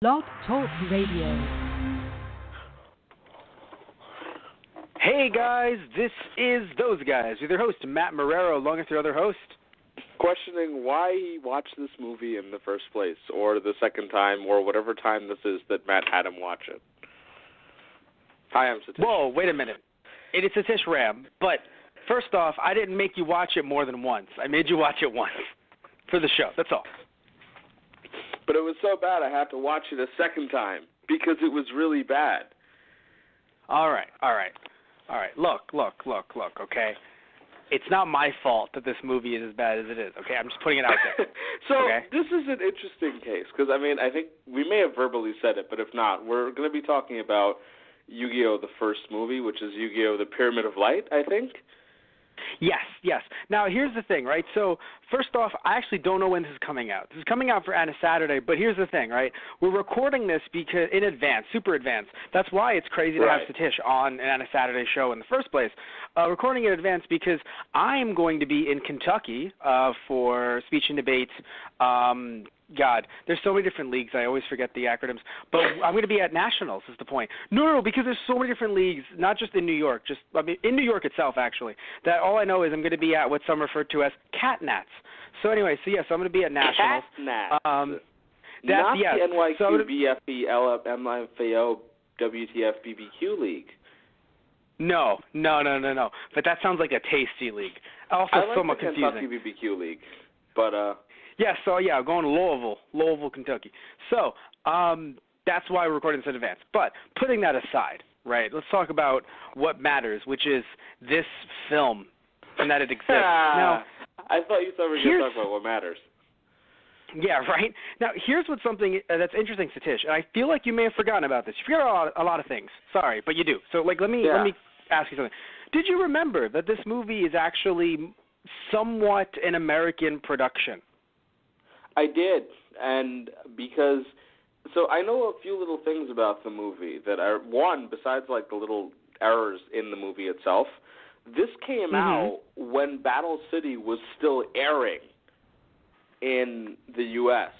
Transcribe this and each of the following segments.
Blog Talk Radio. Hey guys, this is Those Guys with your host, Matt Marrero, along with your other host. Questioning why he watched this movie in the first place, or the second time, or whatever time this is that Matt had him watch it. Hi, I'm Satish. Whoa, wait a minute. It is Satish Ram, but first off, I didn't make you watch it more than once. I made you watch it once for the show, that's all. But it was so bad I had to watch it a second time, because it was really bad. All right. Look, okay? It's not my fault that this movie is as bad as it is, okay? I'm just putting it out there. So okay? This is an interesting case, because, I think we may have verbally said it, but if not, we're going to be talking about Yugioh, the first movie, which is Yugioh, the Pyramid of Light, I think. Yes. Now, here's the thing, right? So, first off, I actually don't know when this is coming out. This is coming out on a Saturday, but here's the thing, right? We're recording this because in advance, super advance. That's why it's crazy to have Satish on a Saturday show in the first place. Recording in advance because I'm going to be in Kentucky for speech and debate. God, there's so many different leagues. I always forget the acronyms. But I'm going to be at Nationals is the point. No, because there's so many different leagues, not just in New York, in New York itself, actually, that all I know is I'm going to be at what some refer to as catnats. So anyway, so I'm going to be at Nationals. Catnats. Not the NYQ, so, BFE, LMFAO, WTF, BBQ League. No. But that sounds like a tasty league. Also, I like somewhat the confusing. Kentucky BBQ League, but going to Louisville, Kentucky. So that's why we're recording this in advance. But putting that aside, right, let's talk about what matters, which is this film and that it exists. Now, I thought you said we were going to talk about what matters. Yeah, right? Now, here's what's something that's interesting, Satish, and I feel like you may have forgotten about this. You forgot a lot of things. Sorry, but you do. So, let me ask you something. Did you remember that this movie is actually somewhat an American production? I did, and because so I know a few little things about the movie that are, one, besides the little errors in the movie itself, this came out when Battle City was still airing in the U.S.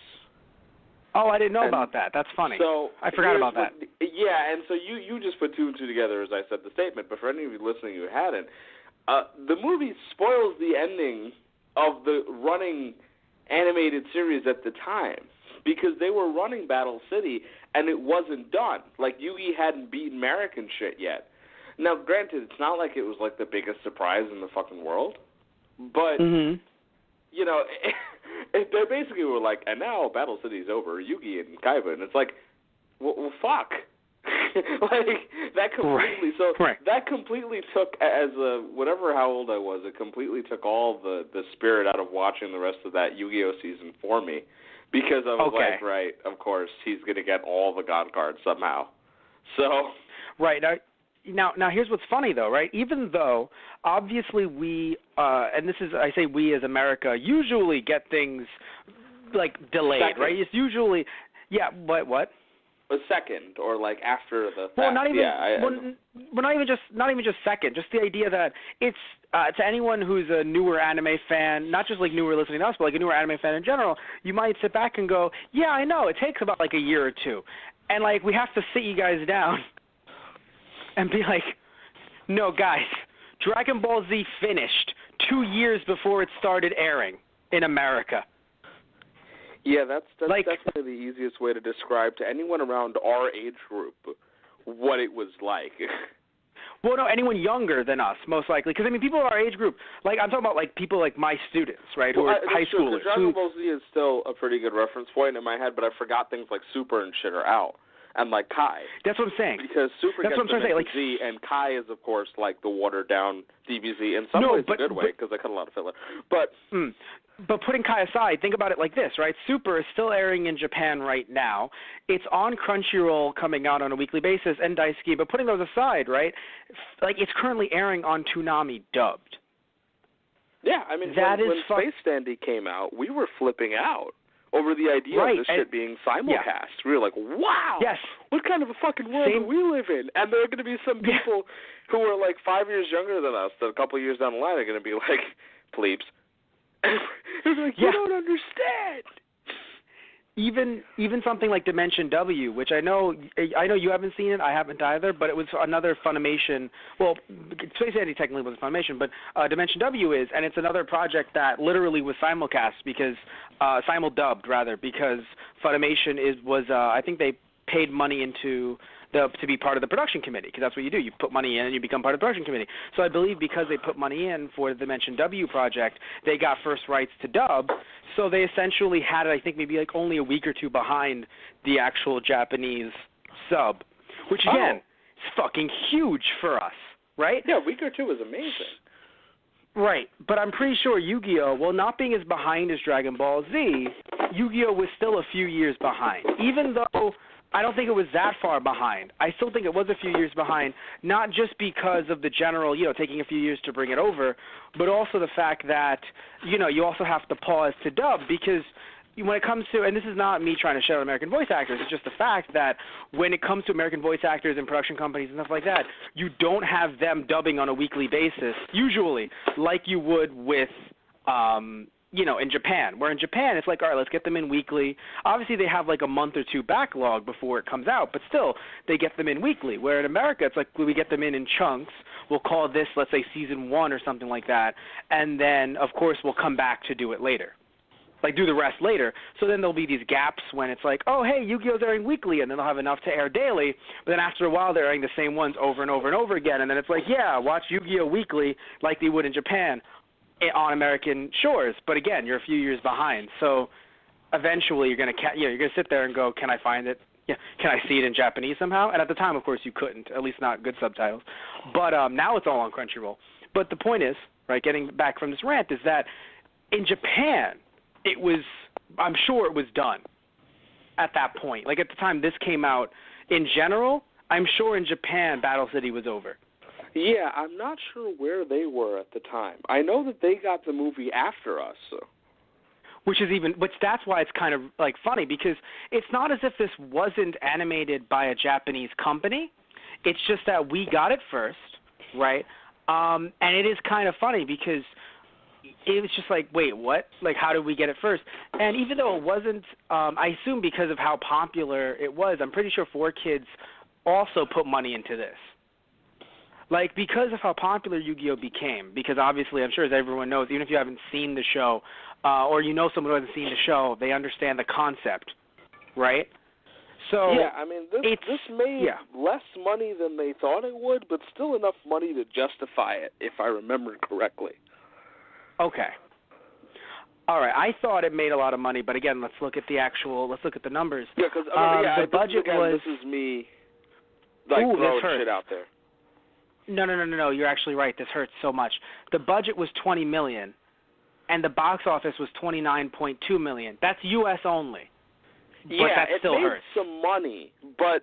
Oh, I didn't know about that. That's funny. So I forgot about that. Yeah, and so you just put two and two together as I said the statement, but for any of you listening who hadn't, the movie spoils the ending of the running animated series at the time because they were running Battle City and it wasn't done. Yugi hadn't beaten American shit yet. Now, granted, it's not like it was the biggest surprise in the fucking world, but they basically were and now Battle City's over, Yugi and Kaiba, and it's well fuck. That completely that completely took how old I was, it completely took all the spirit out of watching the rest of that Yu-Gi-Oh season for me, because I was right, of course he's gonna get all the God cards somehow. So right now here's what's funny though, right? Even though obviously we and this is, I say we as America, usually get things delayed, second. Right? It's usually what? A second, or after the fact. Well, not even. Not even just second. Just the idea that it's to anyone who's a newer anime fan, not just newer listening to us, but a newer anime fan in general. You might sit back and go, "Yeah, I know. It takes about a year or two," and we have to sit you guys down and be like, "No, guys, Dragon Ball Z finished 2 years before it started airing in America." Yeah, that's definitely the easiest way to describe to anyone around our age group what it was like. Well, no, anyone younger than us, most likely. Because, people in our age group, I'm talking about, people like my students, right, who are high schoolers. Dragon Ball Z is still a pretty good reference point in my head, but I forgot things like Super and shit are out. And Kai. That's what I'm saying. Because Super gets the Z, and Kai is, of course, the watered-down DBZ. In some ways, a good way, because they cut a lot of filler. But putting Kai aside, think about it like this, right? Super is still airing in Japan right now. It's on Crunchyroll coming out on a weekly basis, and Daisuke. But putting those aside, right, it's currently airing on Toonami dubbed. Yeah, when Space Dandy came out, we were flipping out over the idea of this shit being simulcast. We were like, wow, what kind of a fucking world do we live in? And there are going to be some people who are 5 years younger than us that a couple of years down the line are going to be plebes. They're you don't understand. even something like Dimension W, which I know you haven't seen it, I haven't either, but it was another Funimation. Well, Space Dandy technically wasn't Funimation, but Dimension W is, and it's another project that literally was simulcast because simuldubbed rather, because Funimation was I think they paid money into to be part of the production committee, because that's what you do. You put money in and you become part of the production committee. So I believe because they put money in for the Dimension W project, they got first rights to dub. So they essentially had it, I think, maybe like only a week or two behind the actual Japanese sub, which again is fucking huge for us, right? Yeah, a week or two is amazing. Right, but I'm pretty sure Yu-Gi-Oh, while not being as behind as Dragon Ball Z, Yu-Gi-Oh was still a few years behind, even though I don't think it was that far behind. I still think it was a few years behind, not just because of the general, taking a few years to bring it over, but also the fact that, you also have to pause to dub, because when it comes to, and this is not me trying to shout out American voice actors, it's just the fact that when it comes to American voice actors and production companies and stuff like that, you don't have them dubbing on a weekly basis, usually, like you would with in Japan, where in Japan it's like, all right, let's get them in weekly. Obviously, they have like a month or two backlog before it comes out, but still, they get them in weekly. Where in America, it's like we get them in chunks. We'll call this, let's say, season 1 or something like that, and then, of course, we'll come back to do it later. Like, do the rest later. So then there'll be these gaps when it's like, oh, hey, Yu-Gi-Oh's airing weekly, and then they'll have enough to air daily, but then after a while they're airing the same ones over and over and over again, and then it's like, yeah, watch Yu-Gi-Oh weekly like they would in Japan on American shores, but again, you're a few years behind. So eventually, you're gonna sit there and go, can I find it? Yeah, can I see it in Japanese somehow? And at the time, of course, you couldn't, at least not good subtitles. But now it's all on Crunchyroll. But the point is, right, getting back from this rant, is that in Japan, I'm sure it was done at that point. Like at the time this came out, in general, I'm sure in Japan, Battle City was over. Yeah, I'm not sure where they were at the time. I know that they got the movie after us. So. Which that's why it's kind of like funny, because it's not as if this wasn't animated by a Japanese company. It's just that we got it first, right? And it is kind of funny because it was just like, wait, what? Like, how did we get it first? And even though it wasn't, I assume because of how popular it was, I'm pretty sure 4Kids also put money into this. Like, because of how popular Yu-Gi-Oh became, because obviously, I'm sure as everyone knows, even if you haven't seen the show, or you know someone who hasn't seen the show, they understand the concept, right? So yeah, I mean, this made less money than they thought it would, but still enough money to justify it, if I remember correctly. Okay. All right. I thought it made a lot of money, but again, let's look at the numbers. Yeah, because the budget was. This is me, like throwing shit out there. No. You're actually right. This hurts so much. The budget was $20 million, and the box office was $29.2 million. That's U.S. only. But that still it made hurts. some money, but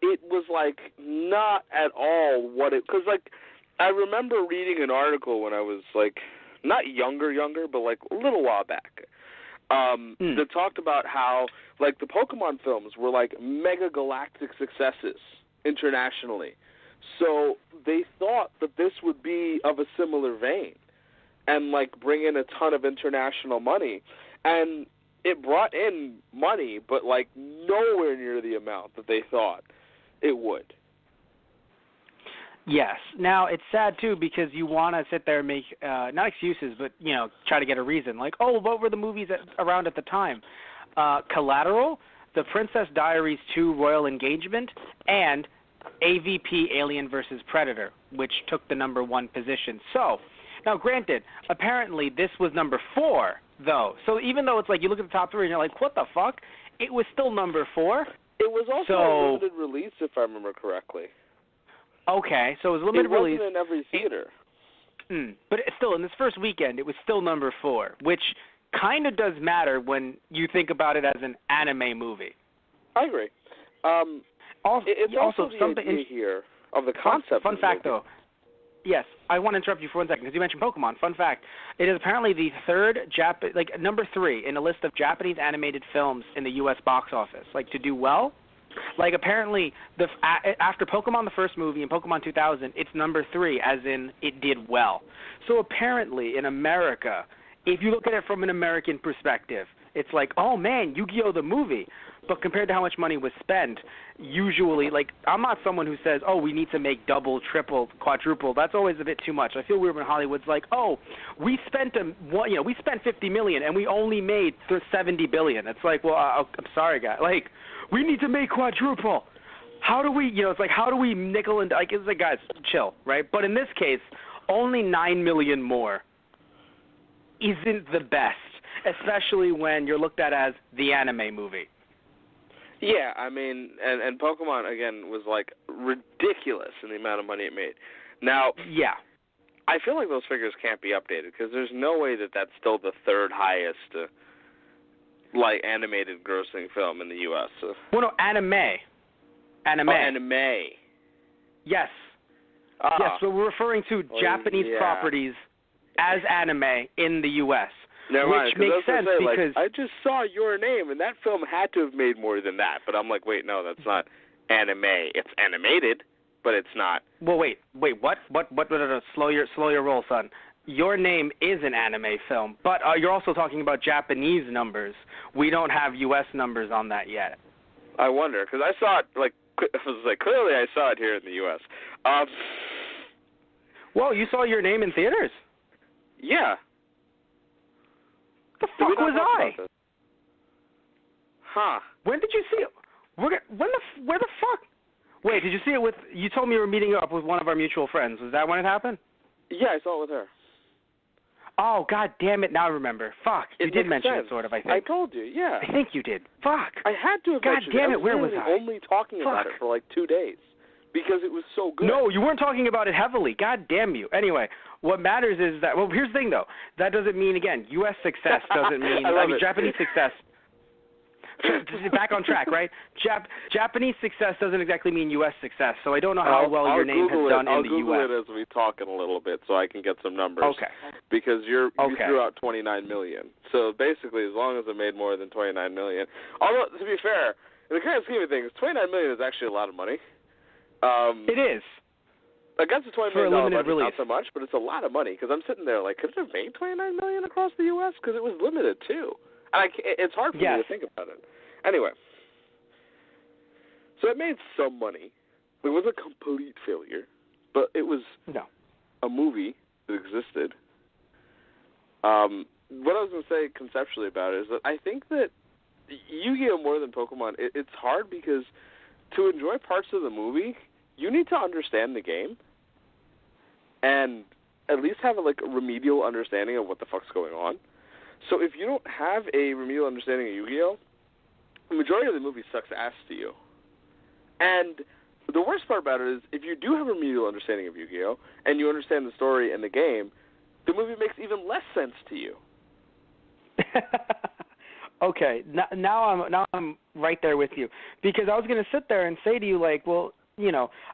it was like not at all what it. Because like I remember reading an article when I was like not younger, but like a little while back. That talked about how like the Pokemon films were like mega galactic successes internationally. So they thought that this would be of a similar vein and, like, bring in a ton of international money. And it brought in money, but, like, nowhere near the amount that they thought it would. Yes. Now, it's sad, too, because you want to sit there and make, not excuses, but, try to get a reason. Like, oh, what were the movies around at the time? Collateral, The Princess Diaries 2 Royal Engagement, and AVP Alien vs. Predator, which took the number 1 position. So, now granted, apparently this was number 4, though. So even though it's like you look at the top 3 and you're like, what the fuck? It was still number 4. It was also a limited release, if I remember correctly. Okay, so it was a limited release. It wasn't in every theater. But still, in this first weekend, it was still number 4, which kind of does matter when you think about it as an anime movie. I agree. It's also the something idea here of the concept. Fun fact, though. Yes, I want to interrupt you for 1 second because you mentioned Pokemon. Fun fact: it is apparently the third number 3 in a list of Japanese animated films in the U.S. box office. Like to do well. Like apparently, after Pokemon the first movie and Pokemon 2000, it's number 3, as in it did well. So apparently, in America, if you look at it from an American perspective, it's like, oh man, Yu-Gi-Oh the movie. But compared to how much money was spent, usually, like, I'm not someone who says, oh, we need to make double, triple, quadruple. That's always a bit too much. I feel weird when Hollywood's like, oh, we spent we spent $50 million and we only made $70 billion. It's like, well, I'm sorry, guys. Like, we need to make quadruple. How do we, it's like, how do we nickel and, like, it's like, guys, chill, right? But in this case, only $9 million more isn't the best, especially when you're looked at as the anime movie. Yeah, I mean, and Pokemon, again, was, like, ridiculous in the amount of money it made. Now, yeah, I feel like those figures can't be updated because there's no way that that's still the third highest, animated grossing film in the U.S. Well, no, anime. Oh, anime. Yes. Yes, so we're referring to Japanese properties as anime in the U.S., which makes sense because I just saw Your Name, and that film had to have made more than that. But I'm like, wait, no, that's not anime. It's animated, but it's not. Well, wait, what? No, slow your roll, son. Your Name is an anime film, but you're also talking about Japanese numbers. We don't have U.S. numbers on that yet. I wonder, because I saw it, clearly I saw it here in the U.S. Whoa, you saw Your Name in theaters? Yeah. The fuck was I? Huh. When did you see it? Where the fuck? Wait, did you see it with, you told me you were meeting up with one of our mutual friends. Was that when it happened? Yeah, I saw it with her. Oh, god damn it, now I remember. Fuck, you did mention it, sort of, I think. I told you, yeah. I think you did. Fuck. I had to have mentioned it. God damn it, where was I? only talking about it for 2 days because it was so good. No, you weren't talking about it heavily. God damn you. Anyway, what matters is that, well, here's the thing, though. That doesn't mean, again, U.S. success doesn't mean, Japanese success. Back on track, right? Japanese success doesn't exactly mean U.S. success, so I don't know how well Your Name has done in the U.S. I'll Google it as we talk in a little bit so I can get some numbers. Okay. Because you threw out $29 million. So basically, as long as it made more than $29 million. Although, to be fair, in the grand scheme of things, $29 million is actually a lot of money. It is. Against the $20 million budget, not so much, but it's a lot of money. Because I'm sitting there like, could it have made $29 million across the U.S.? Because it was limited, too. And it's hard for me to think about it. Anyway, so it made some money. It was a complete failure, but it was a movie that existed. What I was going to say conceptually about it is that I think that Yu-Gi-Oh! More than Pokemon, it's hard because to enjoy parts of the movie, you need to understand the game and at least have a remedial understanding of what the fuck's going on. So if you don't have a remedial understanding of Yu-Gi-Oh!, the majority of the movie sucks ass to you. And the worst part about it is if you do have a remedial understanding of Yu-Gi-Oh! And you understand the story and the game, the movie makes even less sense to you. Okay, now I'm right there with you. Because I was going to sit there and say to you, well,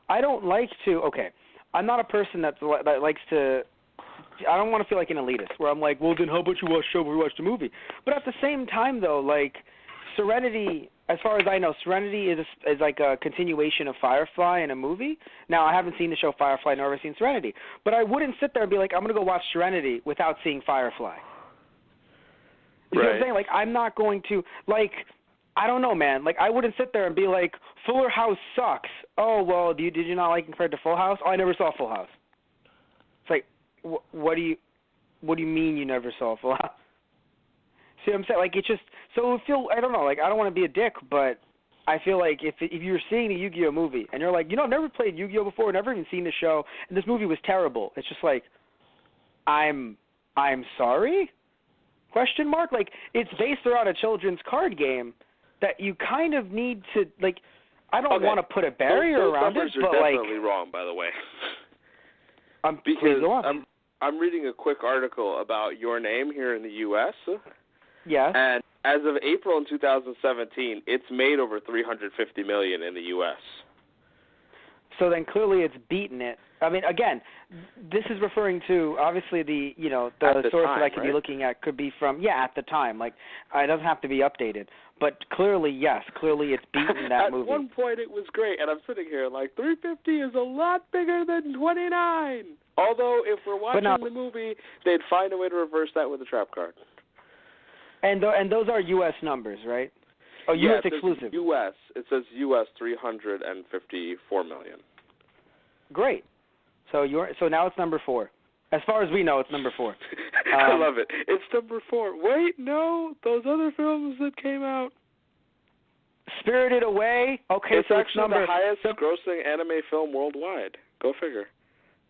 I don't like to, I'm not a person that likes to, I don't want to feel like an elitist where I'm like, well, then how about you watch the show before you watch the movie? But at the same time, though, Serenity, as far as I know, Serenity is like a continuation of Firefly in a movie. Now, I haven't seen the show Firefly nor ever seen Serenity. But I wouldn't sit there and be like, I'm going to go watch Serenity without seeing Firefly. You know what I'm saying? I'm not going to, I don't know, man. I wouldn't sit there and be like, Fuller House sucks. Oh, well, did you not like it compared to Full House? Oh, I never saw Full House. It's like, what do you mean you never saw Full House? See what I'm saying? It just, so it feel, I don't know, I don't want to be a dick, but I feel like if you're seeing the Yu-Gi-Oh! Movie and you're like, I've never played Yu-Gi-Oh! Before, never even seen the show, and this movie was terrible, it's just I'm sorry? Question mark? It's based around a children's card game that you kind of need to, I don't want to put a barrier around it, but Those definitely wrong, by the way. Because I'm reading a quick article about Your Name here in the U.S., yes. And as of April in 2017, it's made over $350 million in the U.S. So then clearly it's beaten it. I mean, again, this is referring to obviously the source that I could be looking at could be from at the time. It doesn't have to be updated, but clearly it's beaten that movie. At one point it was great, and I'm sitting here 350 is a lot bigger than 29. Although if we're watching the movie, they'd find a way to reverse that with a trap card. And those are U.S. numbers, right? Oh, yeah, U.S. exclusive. U.S. It says U.S. 354 million. Great. So now it's number 4. As far as we know, it's number 4. I love it. It's number 4. Wait, no, those other films that came out. Spirited Away. Okay, it's so actually it's the highest grossing anime film worldwide. Go figure.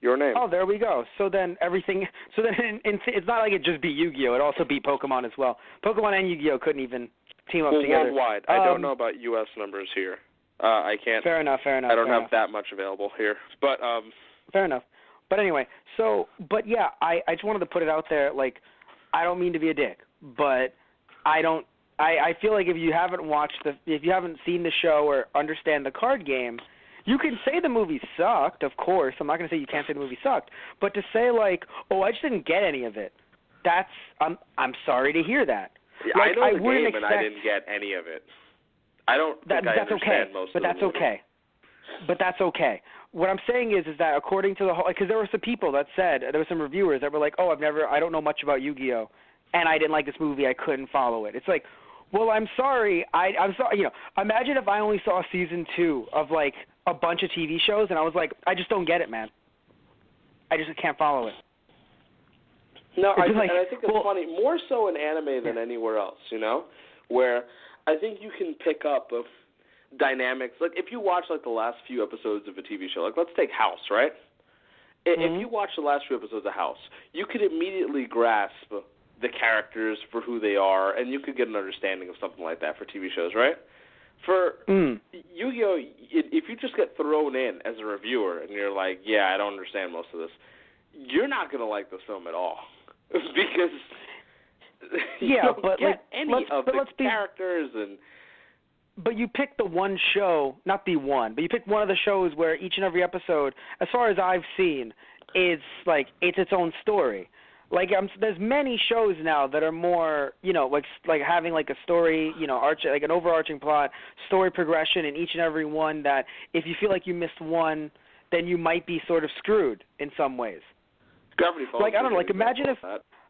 Your name. Oh, there we go. So then everything. So then it's not like it just beat Yu-Gi-Oh. It also beat Pokemon as well. Pokemon and Yu-Gi-Oh couldn't even team up together. Worldwide. I don't know about U.S. numbers here. I can't. Fair enough. I don't have that much available here. But fair enough. But anyway, but yeah, I just wanted to put it out there. Like, I don't mean to be a dick, but I feel like if you haven't seen the show or understand the card game, you can say the movie sucked, of course. I'm not going to say you can't say the movie sucked, but to say like, oh, I just didn't get any of it, I'm sorry to hear that. Yeah, like, I know the game and I didn't get any of it. I don't think I understand most of the movie. But that's okay. What I'm saying is that according to the whole, because there were some people that said, there were some reviewers that were like, oh, I don't know much about Yu-Gi-Oh, and I didn't like this movie, I couldn't follow it. It's like, well, I'm sorry. I'm sorry. Imagine if I only saw season 2 of like a bunch of TV shows, and I was like, I just don't get it, man. I just can't follow it. No, I think it's funny, more so in anime than anywhere else, where I think you can pick up dynamics. Like, if you watch, like, the last few episodes of a TV show, like, let's take House, right? If you watch the last few episodes of House, you could immediately grasp the characters for who they are, and you could get an understanding of something like that for TV shows, right? For Yu-Gi-Oh, if you just get thrown in as a reviewer and you're like, yeah, I don't understand most of this, you're not going to like this film at all. Because you don't get any of the characters and... But you pick the one show, not the one, but you pick one of the shows where each and every episode, as far as I've seen, it's its own story. Like, there's many shows now that are more, like having like a story, like an overarching plot, story progression in each and every one, that if you feel like you missed one, then you might be sort of screwed in some ways. Gravity Falls. Like, I don't know, like imagine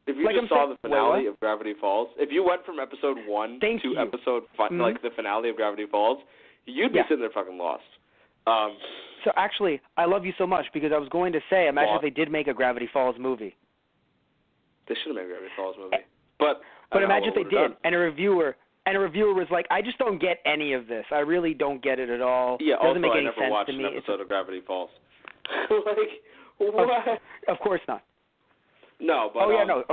if you just saw the finale of Gravity Falls, if you went from episode 1 to episode like the finale of Gravity Falls, you'd be sitting there fucking lost. So actually, I love you so much because I was going to say, imagine if they did make a Gravity Falls movie. They should have made a Gravity Falls movie. But imagine if they did, and a reviewer was like, I just don't get any of this. I really don't get it at all. Yeah, doesn't make I any never sense watched to me. an episode of Gravity Falls. Like, what? Of course not. No, but... Oh, yeah, no.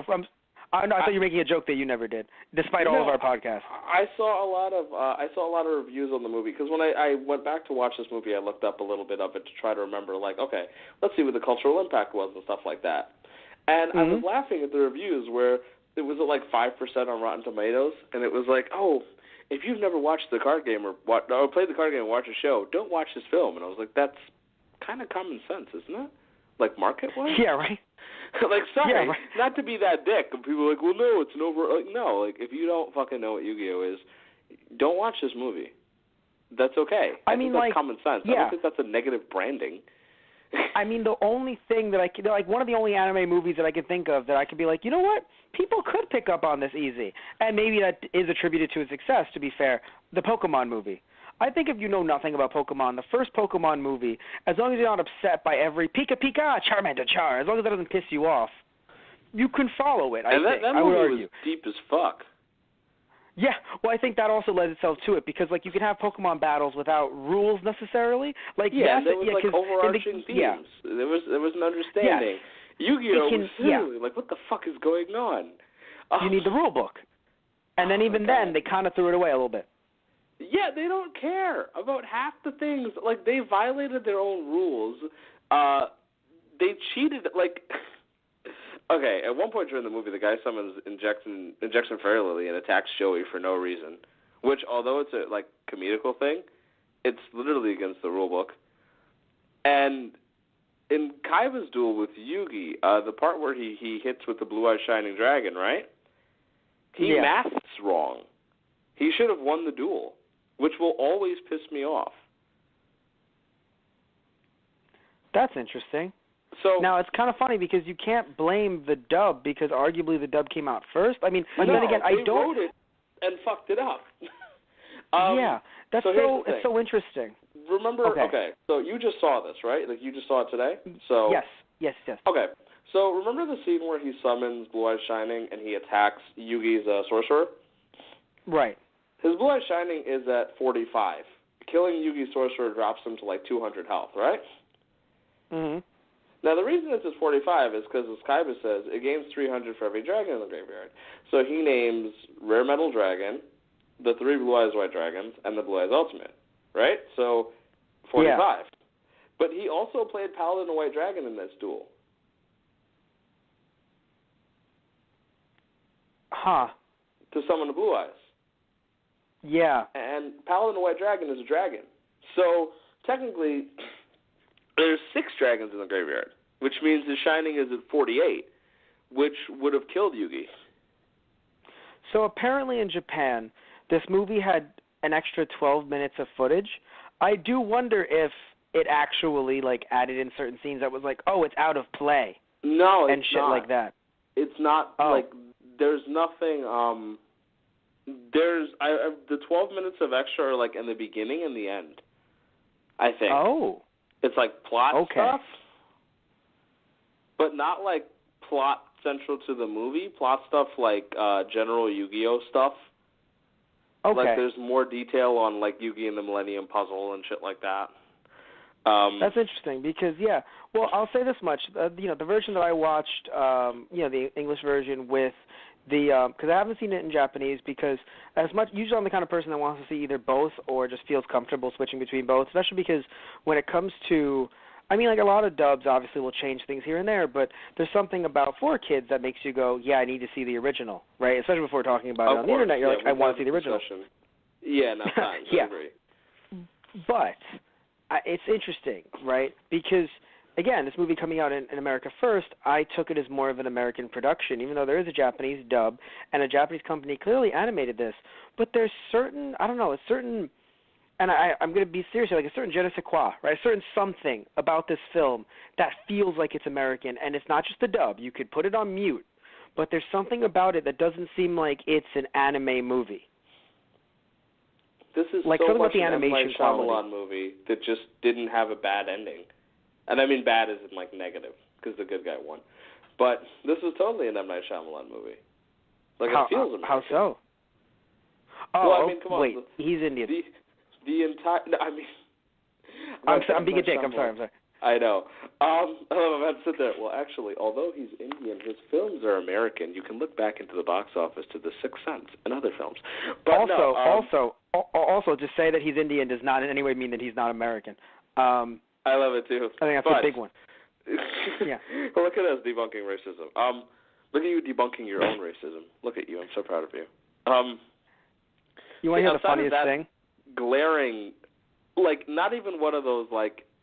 I thought you were making a joke that you never did, despite all of our podcasts. I saw a lot of reviews on the movie, because when I went back to watch this movie, I looked up a little bit of it to try to remember, like, okay, let's see what the cultural impact was and stuff like that. And I was laughing at the reviews where it was at like 5% on Rotten Tomatoes, and it was like, oh, if you've never watched the card game or played the card game and watched the show, don't watch this film. And I was like, that's kind of common sense, isn't it? Like, market-wise? Yeah, right. Like, sorry, not to be that dick. And people are like, well, no, it's an over... Like, no, like, if you don't fucking know what Yu-Gi-Oh is, don't watch this movie. That's okay. I mean, think that's common sense. I don't think that's a negative branding. I mean, the only thing that one of the only anime movies that I can think of that I could be like, you know what? People could pick up on this easy. And maybe that is attributed to its success, to be fair, the Pokemon movie. I think if you know nothing about Pokemon, the first Pokemon movie, as long as you're not upset by every Pika Pika, Charmander Char, as long as that doesn't piss you off, you can follow it, I think. That movie was deep as fuck. Yeah, well, I think that also lends itself to it because, like, you can have Pokemon battles without rules necessarily. Like, there was like overarching themes. Yeah. There was an understanding. Yes. Yu-Gi-Oh was silly. Like, what the fuck is going on? You need the rule book, and then even then they kind of threw it away a little bit. Yeah, they don't care about half the things. Like, they violated their own rules. They cheated. Like. Okay, at one point during the movie, the guy summons Injection Fairy Lily and attacks Joey for no reason, which, although it's a, like, comedical thing, it's literally against the rule book. And in Kaiba's duel with Yugi, the part where he hits with the blue-eyed shining dragon, right? He masks wrong. He should have won the duel, which will always piss me off. That's interesting. So now it's kind of funny because you can't blame the dub because arguably the dub came out first. I mean, then again, I don't. They wrote it and fucked it up. Yeah, that's it's so interesting. Remember? Okay, so you just saw this, right? Like you just saw it today. So yes. Okay, so remember the scene where he summons Blue Eyes Shining and he attacks Yugi's sorcerer? Right. His Blue Eyes Shining is at 45. Killing Yugi's sorcerer drops him to like 200 health, right? Mhm. Now, the reason it's at 45 is because, as Kaiba says, it gains 300 for every dragon in the graveyard. So he names Rare Metal Dragon, the 3 Blue Eyes White Dragons, and the Blue Eyes Ultimate, right? So, 45. Yeah. But he also played Paladin and White Dragon in this duel. Huh. To summon the Blue Eyes. Yeah. And Paladin and White Dragon is a dragon. So, technically, there's 6 dragons in the graveyard, which means the Shining is at 48, which would have killed Yugi. So apparently in Japan, this movie had an extra 12 minutes of footage. I do wonder if it actually added in certain scenes that was like, oh, it's out of play. No, and it's shit not. like that. It's not there's nothing. The 12 minutes of extra are in the beginning and the end, I think. Oh. It's plot stuff, but not plot central to the movie. Plot stuff general Yu-Gi-Oh stuff. Okay. There's more detail on Yugi and the Millennium Puzzle and shit like that. That's interesting because well, I'll say this much: the version that I watched, the English version with the because I haven't seen it in Japanese because usually I'm the kind of person that wants to see either both or just feels comfortable switching between both, especially because when it comes to a lot of dubs obviously will change things here and there, but there's something about for kids that makes you go, yeah, I need to see the original, right? Especially before talking about it on the internet, you're I want to see the original. Yeah, no, fine. Yeah. I agree. But it's interesting, right? Because again, this movie coming out in America first, I took it as more of an American production, even though there is a Japanese dub, and a Japanese company clearly animated this. But there's certain, and I'm going to be serious here, a certain je ne sais quoi, right? A certain something about this film that feels like it's American, and it's not just the dub. You could put it on mute, but there's something about it that doesn't seem like it's an anime movie. This is so much the an animation M. Night Shyamalan movie that just didn't have a bad ending. And I mean bad as in negative, because the good guy won. But this is totally an M. Night Shyamalan movie. It feels American. How so? Oh, well, I mean, come on. Wait, he's Indian. The entire... No, I mean... I'm being a dick. I'm sorry. I know. I'm about to sit there. Well, actually, although he's Indian, his films are American. You can look back into the box office to The Sixth Sense and other films. But also, to say that he's Indian does not in any way mean that he's not American. I love it too. I think that's a big one. Yeah. Look at us debunking racism. Look at you debunking your own racism. Look at you. I'm so proud of you. You want to hear the funniest thing? Glaring, not even one of those,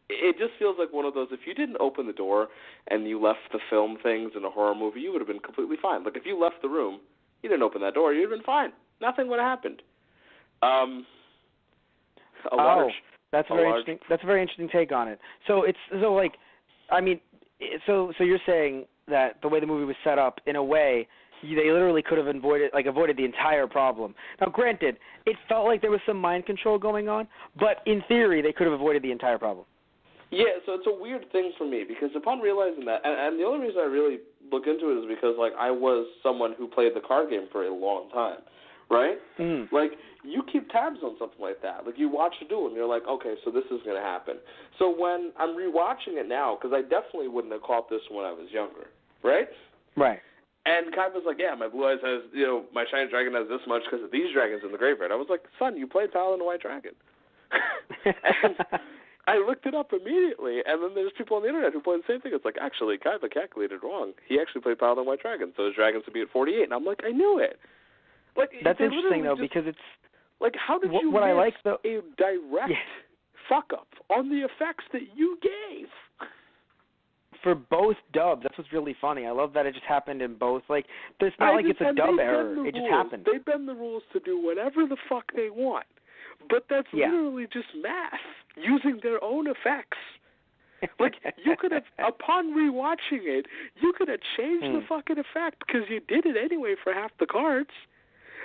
it just feels like one of those, if you didn't open the door and you left the film things in a horror movie, you would have been completely fine. If you left the room, you didn't open that door, you'd have been fine. Nothing would have happened. That's a very interesting. That's a very interesting take on it. So you're saying that the way the movie was set up, in a way, they literally could have avoided the entire problem. Now, granted, it felt like there was some mind control going on, but in theory, they could have avoided the entire problem. Yeah, so it's a weird thing for me because upon realizing that, and the only reason I really look into it is because I was someone who played the card game for a long time, right? Mm. You keep tabs on something like that. You watch a duel and you're like, okay, so this is going to happen. So when I'm rewatching it now, because I definitely wouldn't have caught this when I was younger, right? Right. And Kai was like, yeah, my Blue Eyes has, my Shiny Dragon has this much because of these dragons in the graveyard. I was like, son, you played Paladin and White Dragon. And I looked it up immediately, and then there's people on the internet who play the same thing. It's actually, Kaiba calculated wrong. He actually played Paladin and White Dragon, so his dragons would be at 48. And I'm like, I knew it. That's interesting, though, because it's... how did you what miss I like, though, a direct fuck-up on the effects that you gave? For both dubs, that's what's really funny. I love that it just happened in both. It's not it's a dub error. It just happened. They bend the rules to do whatever the fuck they want. But that's literally just math, using their own effects. Like, you could have, upon rewatching it, you could have changed the fucking effect because you did it anyway for half the cards.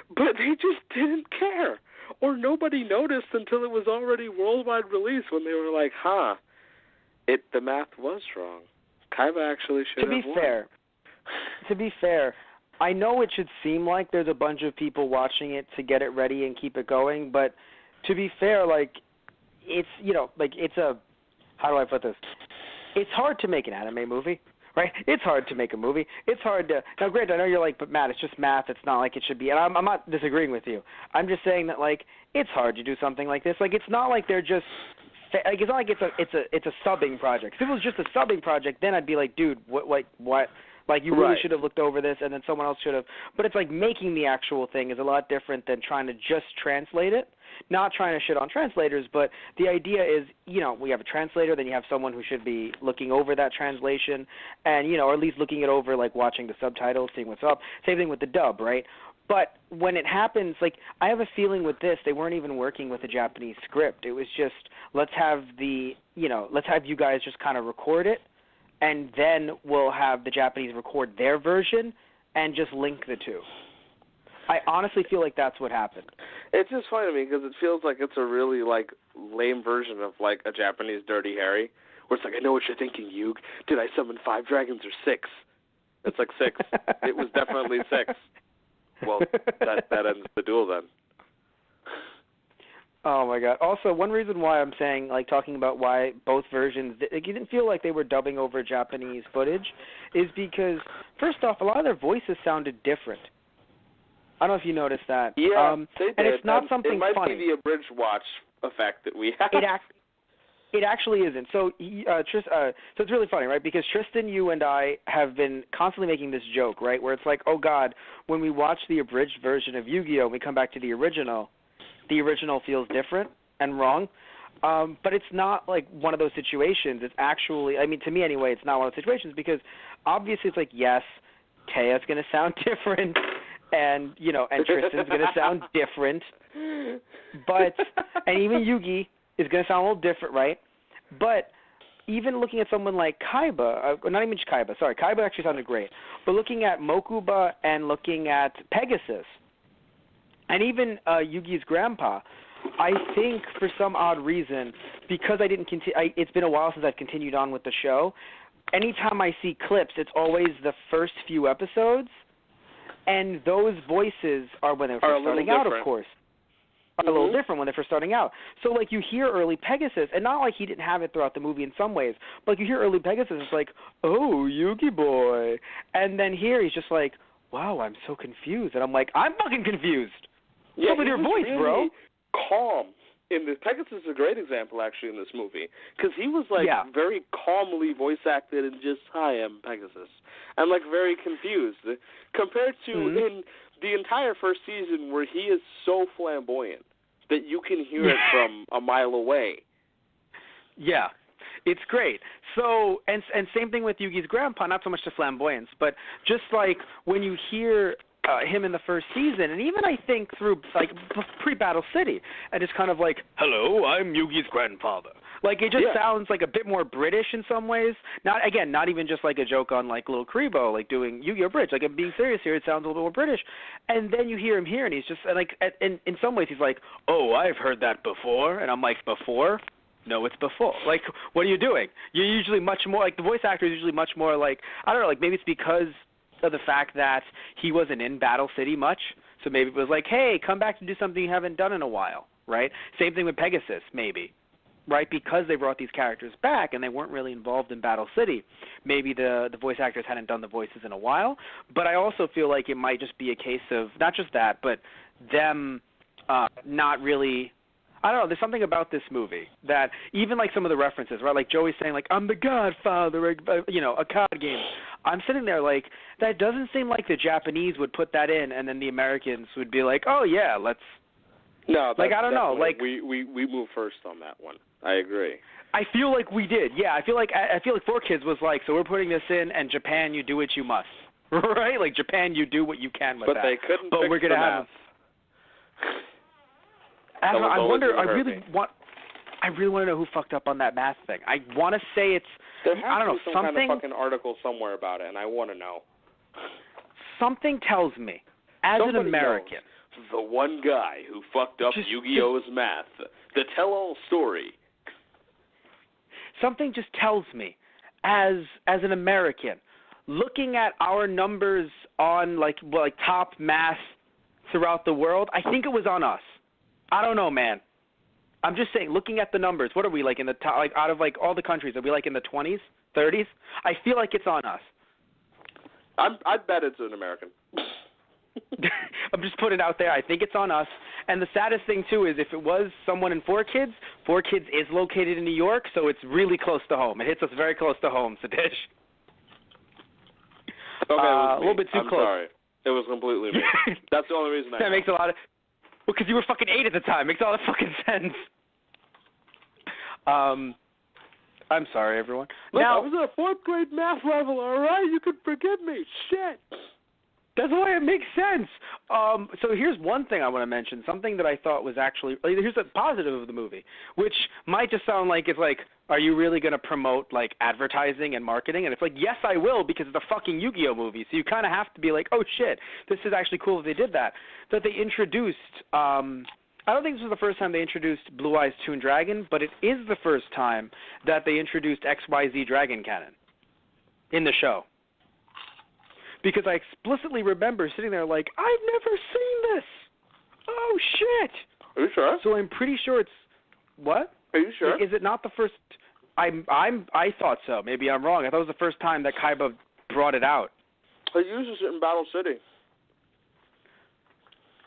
But they just didn't care. Or nobody noticed until it was already worldwide release when they were like, the math was wrong. Kaiba actually should have won. To be fair, I know it should seem like there's a bunch of people watching it to get it ready and keep it going, but to be fair, like, it's, it's a, how do I put this? It's hard to make an anime movie, right? It's hard to make a movie. It's hard to, now granted, I know you're like, but Matt, it's just math. It's not like it should be, and I'm not disagreeing with you. I'm just saying that, like, it's hard to do something like this. Like, it's not like they're just, like, it's not like it's a subbing project. If it was just a subbing project, then I'd be like, dude, what? Like, you really should have looked over this, and then someone else should have. But it's like making the actual thing is a lot different than trying to just translate it. Not trying to shit on translators, but the idea is, we have a translator, then you have someone who should be looking over that translation, and, or at least looking it over, like watching the subtitles, seeing what's up. Same thing with the dub, right? But when it happens, like, I have a feeling with this, they weren't even working with a Japanese script. It was just, let's have you guys just kind of record it, and then we'll have the Japanese record their version and just link the two. I honestly feel like that's what happened. It's just funny to me because it feels like it's a really, like, lame version of, like, a Japanese Dirty Harry, where it's like, I know what you're thinking, Yug. Did I summon 5 dragons or 6? It's like 6. It was definitely 6. Well, that ends the duel then. Oh, my God. Also, one reason why I'm saying, like, talking about why both versions, it didn't feel like they were dubbing over Japanese footage, is because, first off, a lot of their voices sounded different. I don't know if you noticed that. Yeah, they did. And it's not something funny. It might be the abridged watch effect that we have. It actually isn't. So, so it's really funny, right? Because Tristan, you and I have been constantly making this joke, right? Where it's like, oh God, when we watch the abridged version of Yugioh, and we come back to the original feels different and wrong. But it's not like one of those situations. It's actually, I mean, to me anyway, it's not one of those situations because obviously it's like, yes, Teia's going to sound different. And Tristan's going to sound different, and even Yugi is going to sound a little different, right? But even looking at someone like Kaiba, not even Kaiba, sorry, Kaiba actually sounded great, but looking at Mokuba and looking at Pegasus, and even Yugi's grandpa, I think for some odd reason, because I didn't it's been a while since I've continued on with the show, anytime I see clips, it's always the first few episodes. And those voices are when they're first starting out, of course. Are a little different when they're first starting out. So, like, you hear early Pegasus, and not like he didn't have it throughout the movie in some ways, but like you hear early Pegasus, it's like, oh, Yugi boy. And then here he's just like, wow, I'm so confused. And I'm like, I'm fucking confused. Yeah, what's with your voice, really bro? Calm. Pegasus is a great example, actually, in this movie. Because he was, like, very calmly voice acted and just, hi, I'm Pegasus. And, like, very confused. Compared to in the entire first season where he is so flamboyant that you can hear it from a mile away. Yeah. It's great. So, and same thing with Yugi's grandpa, not so much the flamboyance, but just like when you hear him in the first season, and even I think through like pre-Battle City, and it's kind of like, hello, I'm Yugi's grandfather. Like it just sounds like a bit more British in some ways. Not even just like a joke on like Little Kribo, like doing Yu-Gi-Oh! Bridge. Like I'm being serious here. It sounds a little more British. And then you hear him here, and he's just like, in some ways he's like, oh, I've heard that before, and I'm like, before? No, it's before. Like, what are you doing? You're usually much more like the voice actor is usually much more like I don't know. Like maybe it's because of the fact that he wasn't in Battle City much, so maybe it was like, hey, come back to do something you haven't done in a while, right? Same thing with Pegasus, maybe, right? Because they brought these characters back and they weren't really involved in Battle City, maybe the voice actors hadn't done the voices in a while. But I also feel like it might just be a case of not just that, but them not really. I don't know, there's something about this movie that even like some of the references, right, like Joey's saying like, I'm the Godfather, a card game. I'm sitting there like, that doesn't seem like the Japanese would put that in and then the Americans would be like, oh yeah, let's. No, like I don't know, like we move first on that one. I agree. I feel like we did, yeah. I feel like 4Kids was like, so we're putting this in, and Japan, you do what you must, right? Like Japan, you do what you can with that. But they couldn't. But fix we're gonna the have. math. I wonder. I really I really want to know who fucked up on that math thing. I want to say it's, There has I don't to know, be some something. kind of fucking article somewhere about it, and I want to know. Something tells me, as Somebody an American, knows the one guy who fucked up Yu-Gi-Oh's math, the tell-all story. Something just tells me, as an American, looking at our numbers on like top math throughout the world, I think it was on us. I don't know, man. I'm just saying, looking at the numbers, what are we like in the top? Like out of like all the countries, are we like in the 20s, 30s? I feel like it's on us. I bet it's an American. I'm just putting it out there. I think it's on us. And the saddest thing, too, is if it was someone in 4Kids, 4Kids is located in New York, so it's really close to home. It hits us very close to home, Satish. Okay, it was a little bit too I'm close. Sorry. It was completely me. That's the only reason I That know. makes a lot of... Well, because you were fucking 8 at the time. Makes all the fucking sense. I'm sorry, everyone. Look, now, I was at a 4th grade math level, all right? You can forgive me. Shit. That's why it makes sense. So here's one thing I want to mention, something that I thought was actually, here's a positive of the movie, which might just sound like it's like, are you really going to promote like advertising and marketing? And it's like, yes, I will, because it's a fucking Yu-Gi-Oh movie. So you kind of have to be like, oh shit, this is actually cool that they did that. That they introduced, I don't think this was the first time they introduced Blue Eyes Toon Dragon, but it is the first time that they introduced XYZ Dragon Cannon in the show. Because I explicitly remember sitting there like, I've never seen this. Oh, shit. Are you sure? So I'm pretty sure it's, what? Are you sure? Is it not the first, I thought so. Maybe I'm wrong. I thought it was the first time that Kaiba brought it out. He uses it in Battle City.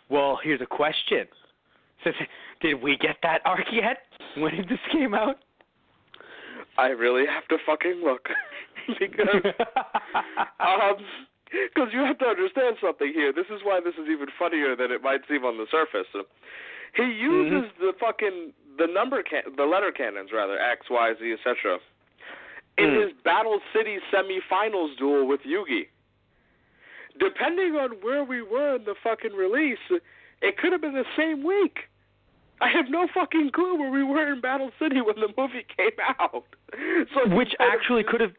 Well, here's a question. Did we get that arc yet when this came out? I really have to fucking look. Because you have to understand something here. This is why this is even funnier than it might seem on the surface. He uses the letter cannons, rather, X, Y, Z, etc., in his Battle City semifinals duel with Yugi. Depending on where we were in the fucking release, it could have been the same week. I have no fucking clue where we were in Battle City when the movie came out. So which actually could have...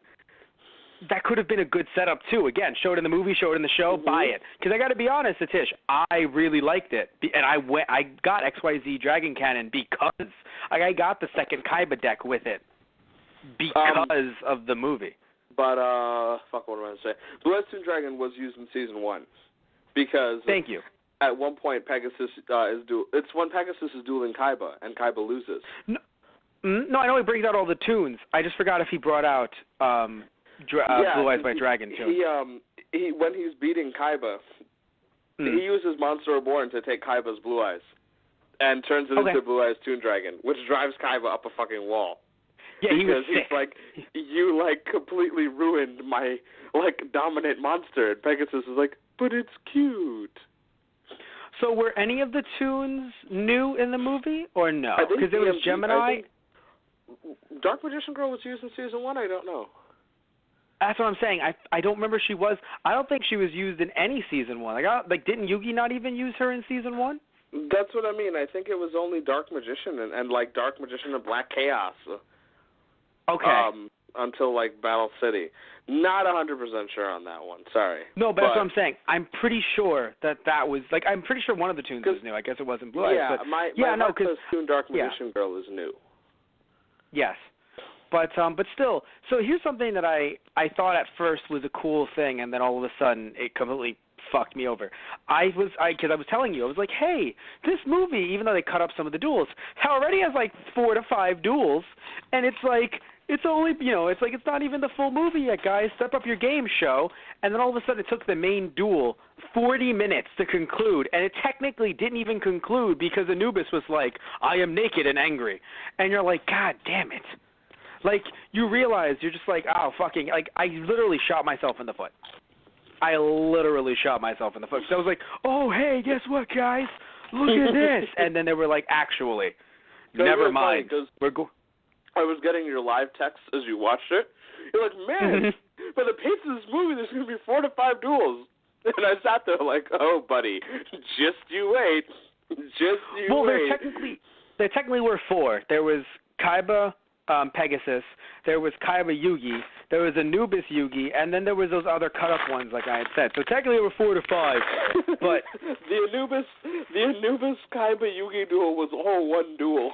That could have been a good setup, too. Again, show it in the movie, show it in the show, buy it. Because I got to be honest, Satish, I really liked it. And I got XYZ Dragon Cannon because I got the second Kaiba deck with it because of the movie. But, what am I going to say? Blue Eyes Toon Dragon was used in Season 1 because... Thank you. At one point, Pegasus it's when Pegasus is dueling Kaiba, and Kaiba loses. No, I know he brings out all the tunes. I just forgot if he brought out... Blue Eyes White Dragon too. He when he's beating Kaiba, he uses Monster Reborn to take Kaiba's Blue Eyes, and turns it into Blue Eyes Toon Dragon, which drives Kaiba up a fucking wall. Yeah, because he's like, you like completely ruined my like dominant monster. And Pegasus is like, but it's cute. So were any of the tunes new in the movie or no? Because there was Gemini. Dark Magician Girl was used in Season 1. I don't know. That's what I'm saying. I don't remember she was. I don't think she was used in any Season 1. Didn't Yugi not even use her in Season 1? That's what I mean. I think it was only Dark Magician and like Dark Magician and Black Chaos. Okay. Until like Battle City. Not 100% sure on that one. Sorry. No, but that's what I'm saying. I'm pretty sure that was like I'm pretty sure one of the tunes was new. I guess it wasn't Blue Eyes. Yeah, but, my heart says Toon Dark Magician Girl is new. Yes. But still, so here's something that I thought at first was a cool thing, and then all of a sudden it completely fucked me over. Because I was telling you, I was like, hey, this movie, even though they cut up some of the duels, already has like 4 to 5 duels, and it's like, it's only, it's like it's not even the full movie yet, guys. Step up your game, show. And then all of a sudden it took the main duel 40 minutes to conclude, and it technically didn't even conclude because Anubis was like, I am naked and angry. And you're like, God damn it. Like, you realize, you're just like, oh, fucking, like, I literally shot myself in the foot. I literally shot myself in the foot. So I was like, oh, hey, guess what, guys? Look at this. And then they were like, actually, never mind. I was getting your live text as you watched it. You're like, man, by the pace of this movie, there's going to be 4 to 5 duels. And I sat there like, oh, buddy, just you wait. Just you wait. Well, there technically were 4. There was Kaiba Pegasus, there was Kaiba Yugi, there was Anubis Yugi, and then there was those other cut-up ones, like I had said. So technically there were 4 to 5, but the Anubis Kaiba Yugi duel was all one duel.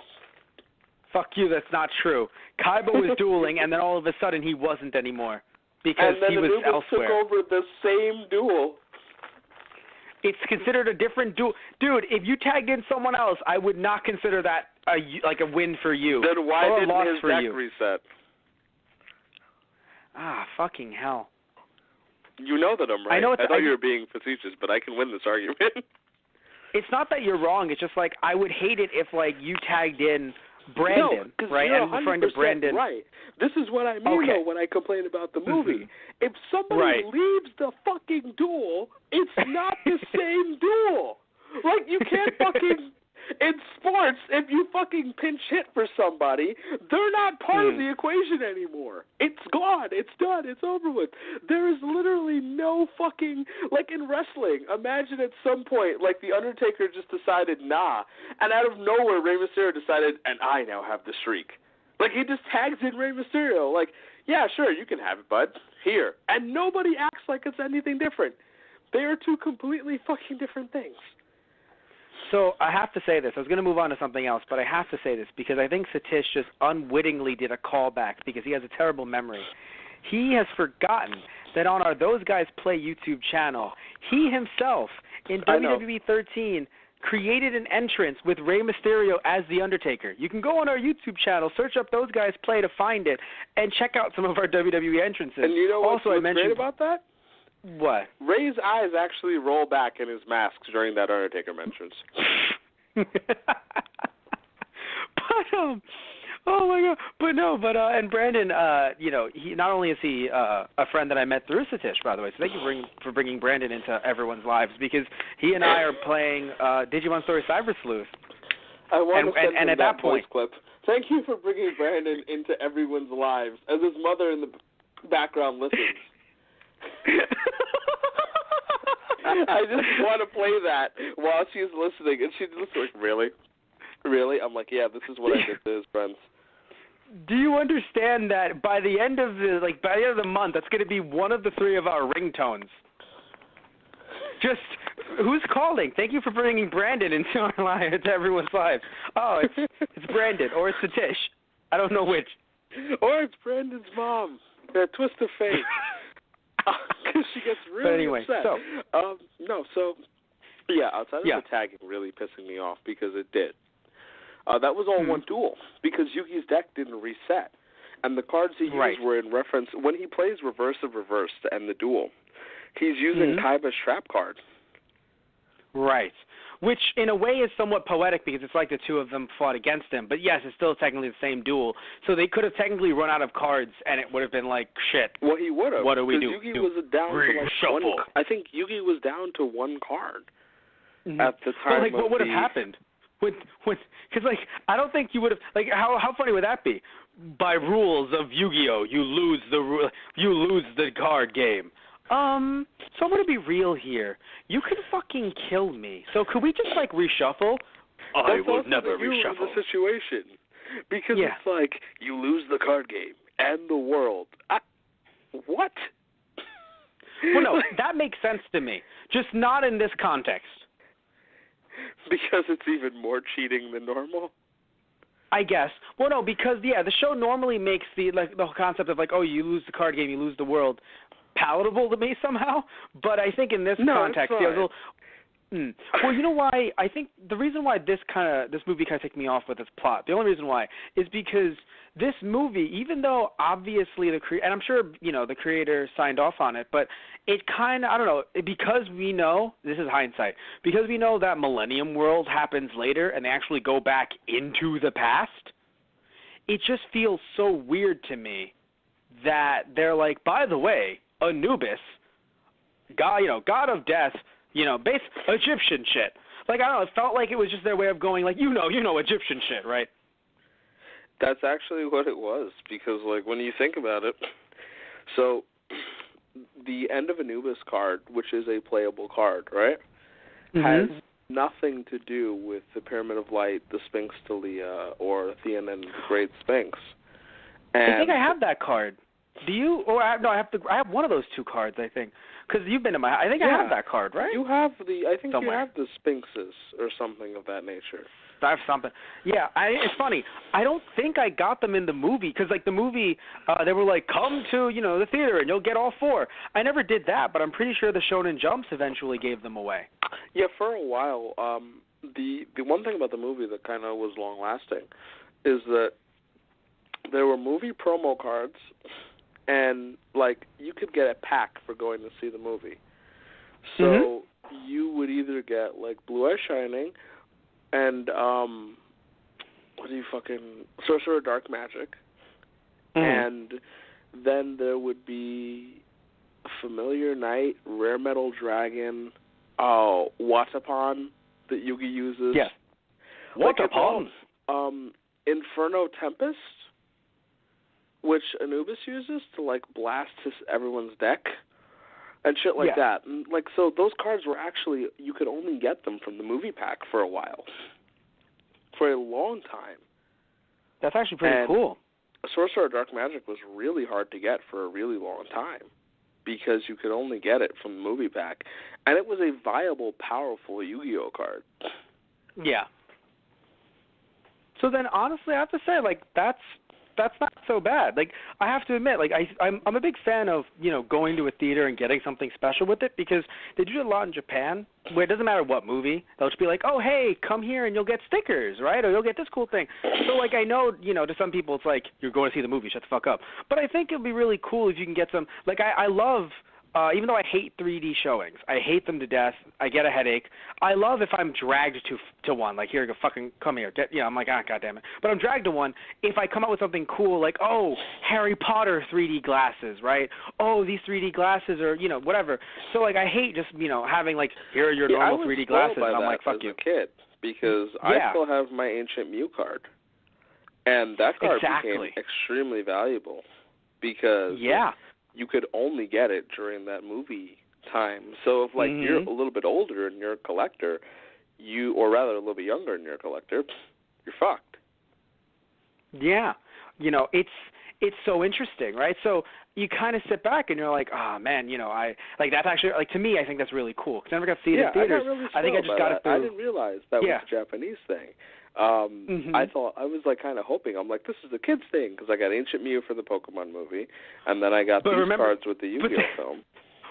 Fuck you, that's not true. Kaiba was dueling, and then all of a sudden he wasn't anymore because and then he was Anubis elsewhere. took over the same duel. It's considered a different duel. Dude, if you tagged in someone else, I would not consider that a win for you. Then why or didn't a loss his for deck you. reset? Ah, fucking hell. You know that I'm right. I know thought you were being facetious, but I can win this argument. It's not that you're wrong. It's just like I would hate it if like you tagged in Brandon, no, right? You're and referring to Brandon. Right. This is what I mean though when I complain about the movie. Mm-hmm. If somebody leaves the fucking duel, it's not the same duel. Like you can't fucking in sports, if you fucking pinch hit for somebody, they're not part of the equation anymore. It's gone. It's done. It's over with. There is literally no fucking, like in wrestling, imagine at some point, like the Undertaker just decided, nah, and out of nowhere, Rey Mysterio decided, and I now have the streak. Like he just tags in Rey Mysterio, like, yeah, sure, you can have it, bud. Here. And nobody acts like it's anything different. They are two completely fucking different things. So I have to say this. I was going to move on to something else, but I have to say this because I think Satish just unwittingly did a callback because he has a terrible memory. He has forgotten that on our Those Guys Play YouTube channel, he himself, in WWE 13, created an entrance with Rey Mysterio as The Undertaker. You can go on our YouTube channel, search up Those Guys Play to find it, and check out some of our WWE entrances. And you know what's great about that? What? Ray's eyes actually roll back in his mask during that Undertaker mentions. Oh my God! And Brandon, he not only is he a friend that I met through Satish, by the way. So thank you for bringing Brandon into everyone's lives because he and I are playing Digimon Story Cyber Sleuth. I want to send him at that that point, clip. Thank you for bringing Brandon into everyone's lives as his mother in the background listens. I just want to play that while she's listening, and she's just like, really? Really? I'm like, yeah, this is what I did to his friends. Do you understand that by the end of the month, that's going to be one of the 3 of our ringtones? Just, who's calling? Thank you for bringing Brandon into our lives, into everyone's lives. Oh, it's Brandon, or it's Satish. I don't know which. Or it's Brandon's mom. That twist of fate. Because she gets really upset. Outside of the tagging really pissing me off because it did. That was all one duel because Yugi's deck didn't reset. And the cards he used were in reference, when he plays Reverse of Reverse to end the duel, he's using Kaiba's trap card. Right. Which, in a way, is somewhat poetic because it's like the 2 of them fought against him. But, yes, it's still technically the same duel. So they could have technically run out of cards, and it would have been like, shit. Well, he would have. What do we do? Yugi was down to like one. I think Yugi was down to 1 card at the time. Well, what would have happened? Because, I don't think you would have. How funny would that be? By rules of Yu-Gi-Oh, you lose the card game. So I'm going to be real here. You can fucking kill me. So could we just, reshuffle? I will never reshuffle. That's the situation. Because it's like, you lose the card game and the world. What? Well, no, that makes sense to me. Just not in this context. Because it's even more cheating than normal? I guess. Well, no, because, the show normally makes the whole concept of, you lose the card game, you lose the world, palatable to me somehow, but I think in this context, well, you know why? I think the reason why this movie kind of took me off with its plot, the only reason why, is because this movie, even though obviously and I'm sure, the creator signed off on it, but it kind of, I don't know, because we know, this is hindsight, because we know that Millennium World happens later and they actually go back into the past, it just feels so weird to me that they're like, by the way, Anubis, God, God of death, base Egyptian shit. I don't know, it felt like it was just their way of going, Egyptian shit, right? That's actually what it was, because, when you think about it, so the end of Anubis card, which is a playable card, right, has nothing to do with the Pyramid of Light, the Sphinx Talia, or Theon and the Great Sphinx. And I think I have that card. Do you? Or no, I have one of those two cards. I think because you've been to my. I think I have that card, right? You have I think somewhere. you have the Sphinxes or something of that nature. I have something. Yeah, it's funny. I don't think I got them in the movie because, like, the movie, they were like, come to, the theater and you'll get all four. I never did that, but I'm pretty sure the Shonen Jumps eventually gave them away. Yeah, for a while. The one thing about the movie that kind of was long-lasting is that there were movie promo cards, and, like, you could get a pack for going to see the movie. So you would either get, like, Blue Eye Shining and Sorcerer Dark Magic, and then there would be Familiar Knight, Rare Metal Dragon, Watapon that Yugi uses. Yeah. Watapon. Inferno Tempest, which Anubis uses to, like, blast everyone's deck and shit like that. And, like, so those cards were actually, you could only get them from the movie pack for a while. For a long time. That's actually pretty cool. Sorcerer of Dark Magic was really hard to get for a really long time because you could only get it from the movie pack. And it was a viable, powerful Yu-Gi-Oh card. Yeah. So then, honestly, I have to say, like, that's not so bad. Like, I have to admit, like, I'm a big fan of, going to a theater and getting something special with it because they do it a lot in Japan where it doesn't matter what movie. They'll just be like, oh, hey, come here and you'll get stickers, right? Or you'll get this cool thing. So, like, I know, to some people it's like, you're going to see the movie, shut the fuck up. But I think it would be really cool if you can get some, like, I love, even though I hate 3D showings, I hate them to death. I get a headache. I love if I'm dragged to one. Like, here, fucking come here. I'm like, God damn it. But I'm dragged to one if I come up with something cool, like, oh, Harry Potter 3D glasses, right? Oh, these 3D glasses are, whatever. So, like, I hate just, having, like, here are your normal 3D glasses. And I'm like, fuck you. As a kid because I still have my Ancient Mew card. And that card became extremely valuable because you could only get it during that movie time. So if, like, you're a little bit older and you're a collector, or rather a little bit younger and you're a collector, you're fucked. Yeah. It's so interesting, right? So you kind of sit back and you're like, oh, man, that's actually, like, to me, I think that's really cool. Because I never got to see it in theaters. I think I just got it through. I didn't realize that was a Japanese thing. I was, like, kind of hoping. I'm like, this is a kid's thing because I got Ancient Mew for the Pokemon movie, and then I got these cards with the Yu-Gi-Oh film.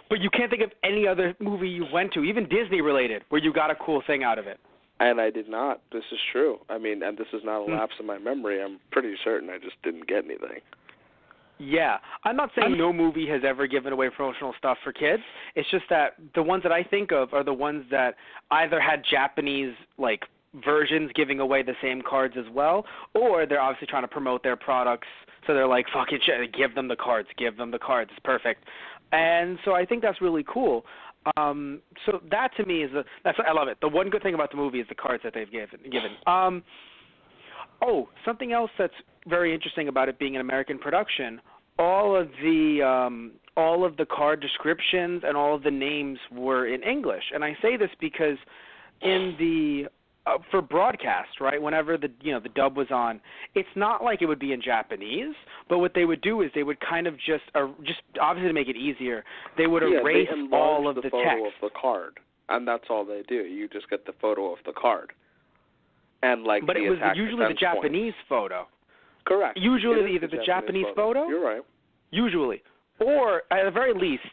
But you can't think of any other movie you went to, even Disney-related, where you got a cool thing out of it. And I did not. This is true. I mean, and this is not a lapse in my memory. I'm pretty certain I just didn't get anything. Yeah. I'm not saying no movie has ever given away promotional stuff for kids. It's just that the ones that I think of are the ones that either had Japanese, like, versions giving away the same cards as well, or they're obviously trying to promote their products, so they're like, fuck it, give them the cards, it's perfect. And so I think that's really cool. So that to me I love it. The one good thing about the movie is the cards that they've given. Something else that's very interesting about it being an American production, all of the card descriptions and all of the names were in English. And I say this because in the for broadcast, right, whenever the dub was on, it's not like it would be in Japanese, but what they would do is they would kind of just obviously to make it easier, they would erase all of the text. Photo of the card, and that's all they do. You just get the photo of the card. And but it was usually the Japanese photo. Correct. Usually either the Japanese photo. You're right. Usually. Or at the very least,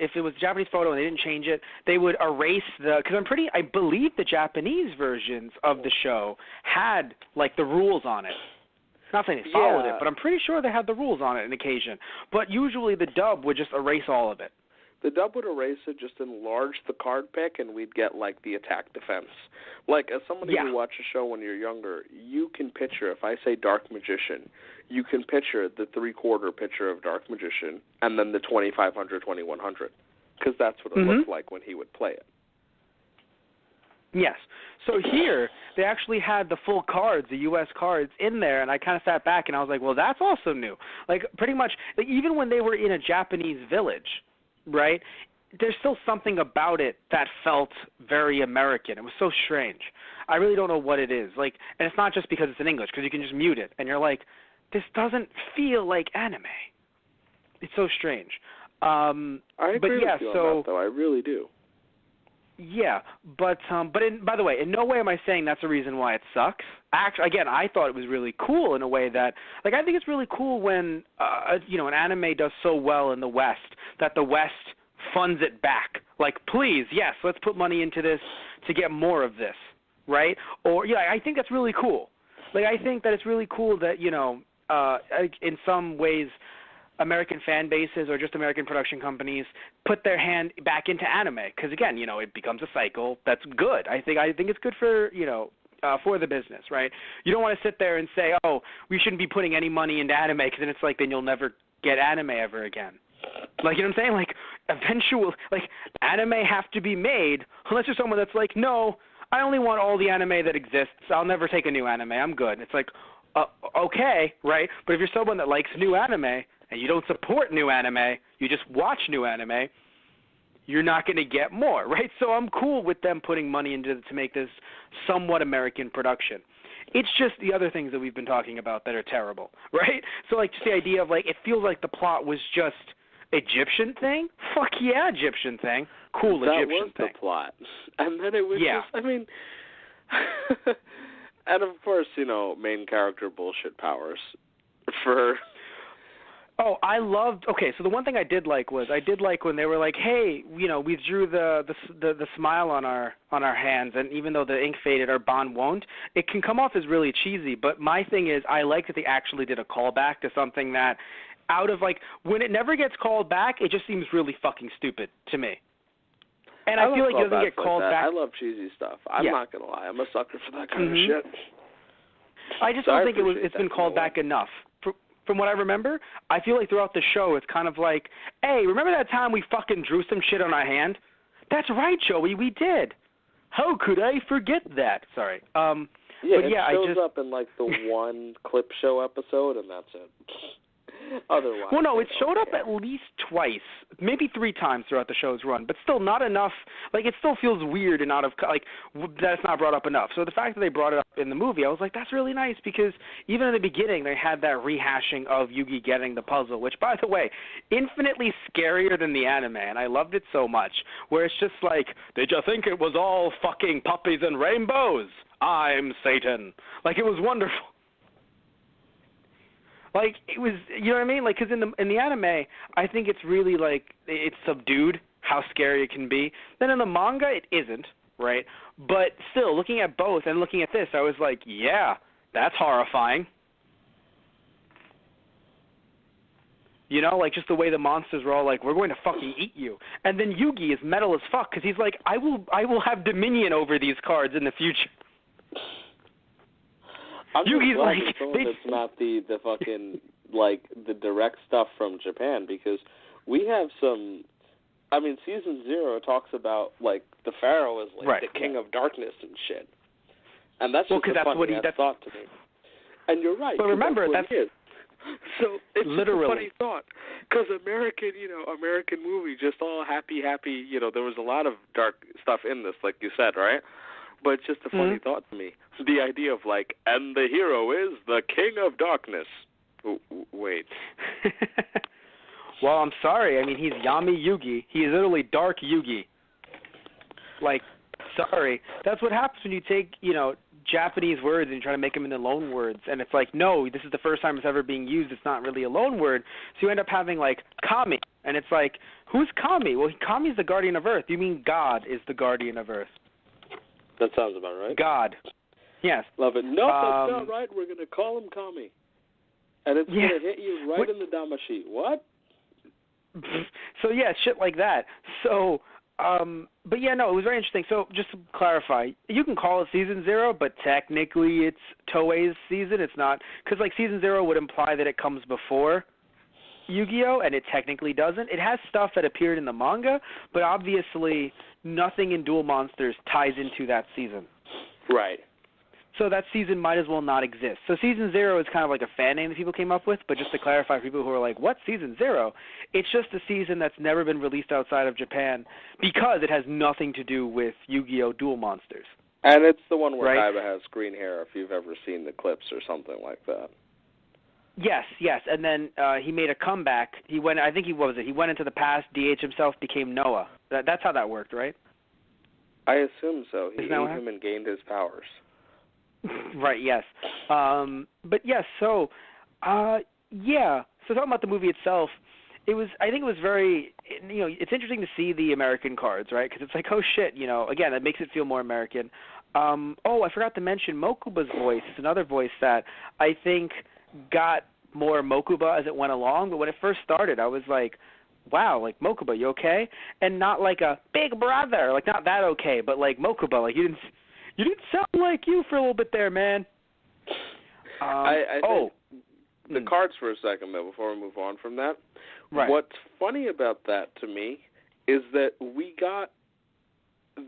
if it was a Japanese photo and they didn't change it, they would erase because I believe the Japanese versions of the show had, like, the rules on it. Not saying they followed it, but I'm pretty sure they had the rules on it on occasion. But usually the dub would just erase all of it. The dub would erase it, just enlarge the card pick, and we'd get, like, the attack defense. Like, as somebody who watched a show when you're younger, you can picture, if I say Dark Magician, you can picture the three-quarter picture of Dark Magician and then the 2500, 2100, because that's what it looked like when he would play it. Yes. So here, they actually had the full cards, the U.S. cards, in there, and I kind of sat back and I was like, well, that's also new. Like, pretty much, like, even when they were in a Japanese village, right, there's still something about it that felt very American. It was so strange. I really don't know what it is. Like, and it's not just because it's in English, because you can just mute it, and you're like, this doesn't feel like anime. It's so strange. I agree with you on that, though. I really do. Yeah, but by the way, in no way am I saying that's the reason why it sucks. Actually, again, I thought it was really cool in a way that, like, I think it's really cool when, an anime does so well in the West that the West funds it back. Like, please, yes, let's put money into this to get more of this, right? Or, yeah, I think that's really cool. Like, I think that it's really cool that, in some ways, American fan bases or just American production companies put their hand back into anime because, again, it becomes a cycle that's good. I think it's good for the business, right? You don't want to sit there and say, oh, we shouldn't be putting any money into anime because then it's like then you'll never get anime ever again. Like, you know what I'm saying? Like, eventually, like, anime have to be made unless you're someone that's like, no, I only want all the anime that exists. I'll never take a new anime. I'm good. It's like, okay, right? But if you're someone that likes new anime and you don't support new anime, you just watch new anime, you're not going to get more, right? So I'm cool with them putting money into to make this somewhat American production. It's just the other things that we've been talking about that are terrible, right? So, like, just the idea of, like, it feels like the plot was just Egyptian thing? Fuck yeah, Egyptian thing. Cool that Egyptian thing. That was the plot. And then it was just, I mean, and of course, main character bullshit powers for... Oh, so the one thing I did like when they were like, hey, we drew the smile on our hands, and even though the ink faded, our bond won't. It can come off as really cheesy, but my thing is I like that they actually did a callback to something that out of, like, when it never gets called back, it just seems really fucking stupid to me. And I feel like it doesn't get called back. I love cheesy stuff. I'm not going to lie. I'm a sucker for that kind of shit. I just don't think it's been called back enough. From what I remember, I feel like throughout the show it's kind of like, hey, remember that time we fucking drew some shit on our hand? That's right, Joey, we did. How could I forget that? Sorry. It shows up in, like, the one clip show episode, and that's it. Otherwise. Well, no, it showed up at least twice, maybe 3 times throughout the show's run, but still not enough. Like, it still feels weird and out of, like, that's not brought up enough. So the fact that they brought it up in the movie, I was like, that's really nice, because even in the beginning, they had that rehashing of Yugi getting the puzzle, which, by the way, infinitely scarier than the anime, and I loved it so much, where it's just like, did you think it was all fucking puppies and rainbows? I'm Satan. Like, it was wonderful. Like, it was, you know what I mean? Like, because in the anime, I think it's really, like, it's subdued how scary it can be. Then in the manga, it isn't, right? But still, looking at both and looking at this, I was like, yeah, that's horrifying. Like, just the way the monsters were all like, we're going to fucking eat you. And then Yugi is metal as fuck, because he's like, I will have dominion over these cards in the future. Yugi's like, it's not the fucking, like, the direct stuff from Japan, because we have some, I mean, Season 0 talks about, like, the Pharaoh is, like, the king of darkness and shit. And that's just a funny thought to me. And you're right. But remember, that's it is. So it's literally just a funny thought, because American movie, just all happy, there was a lot of dark stuff in this, like you said, right? But it's just a funny thought to me. The idea of, like, and the hero is the king of darkness. Wait. Well, I'm sorry. I mean, he's Yami Yugi. He is literally Dark Yugi. Like, sorry. That's what happens when you take, Japanese words and try to make them into loan words. And it's like, no, this is the first time it's ever being used. It's not really a loan word. So you end up having, like, Kami. And it's like, who's Kami? Well, Kami is the guardian of Earth. You mean God is the guardian of Earth. That sounds about right. God. Yes. Love it. No, that's not right. We're going to call him Kami. And it's going to hit you right in the damashi. What? So, yeah, shit like that. So, but yeah, no, it was very interesting. So, just to clarify, you can call it Season 0, but technically it's Toei's season. It's not, because, like, Season 0 would imply that it comes before Yugioh, and it technically doesn't. It has stuff that appeared in the manga, but obviously nothing in Duel Monsters ties into that season. Right. So that season might as well not exist. So Season 0 is kind of like a fan name that people came up with, but just to clarify for people who are like, what, Season 0? It's just a season that's never been released outside of Japan because it has nothing to do with Yu-Gi-Oh! Duel Monsters. And it's the one where right? Kaiba has green hair, if you've ever seen the clips or something like that. Yes, and then he made a comeback. He went into the past, DH himself, became Noah. That's how that worked, right? I assume so. He ate him and gained his powers. Right, yes. But yes, so talking about the movie itself, I think it was very, it's interesting to see the American cards, right? Because it's like, oh shit, again, it makes it feel more American. I forgot to mention Mokuba's voice is another voice that I think got more Mokuba as it went along, but when it first started, I was like, wow, like, Mokuba, you okay? And not like a big brother, like, not that okay, but like Mokuba, like, you didn't sound like you for a little bit there, man. I think the cards for a second, though, before we move on from that. Right. What's funny about that to me is that we got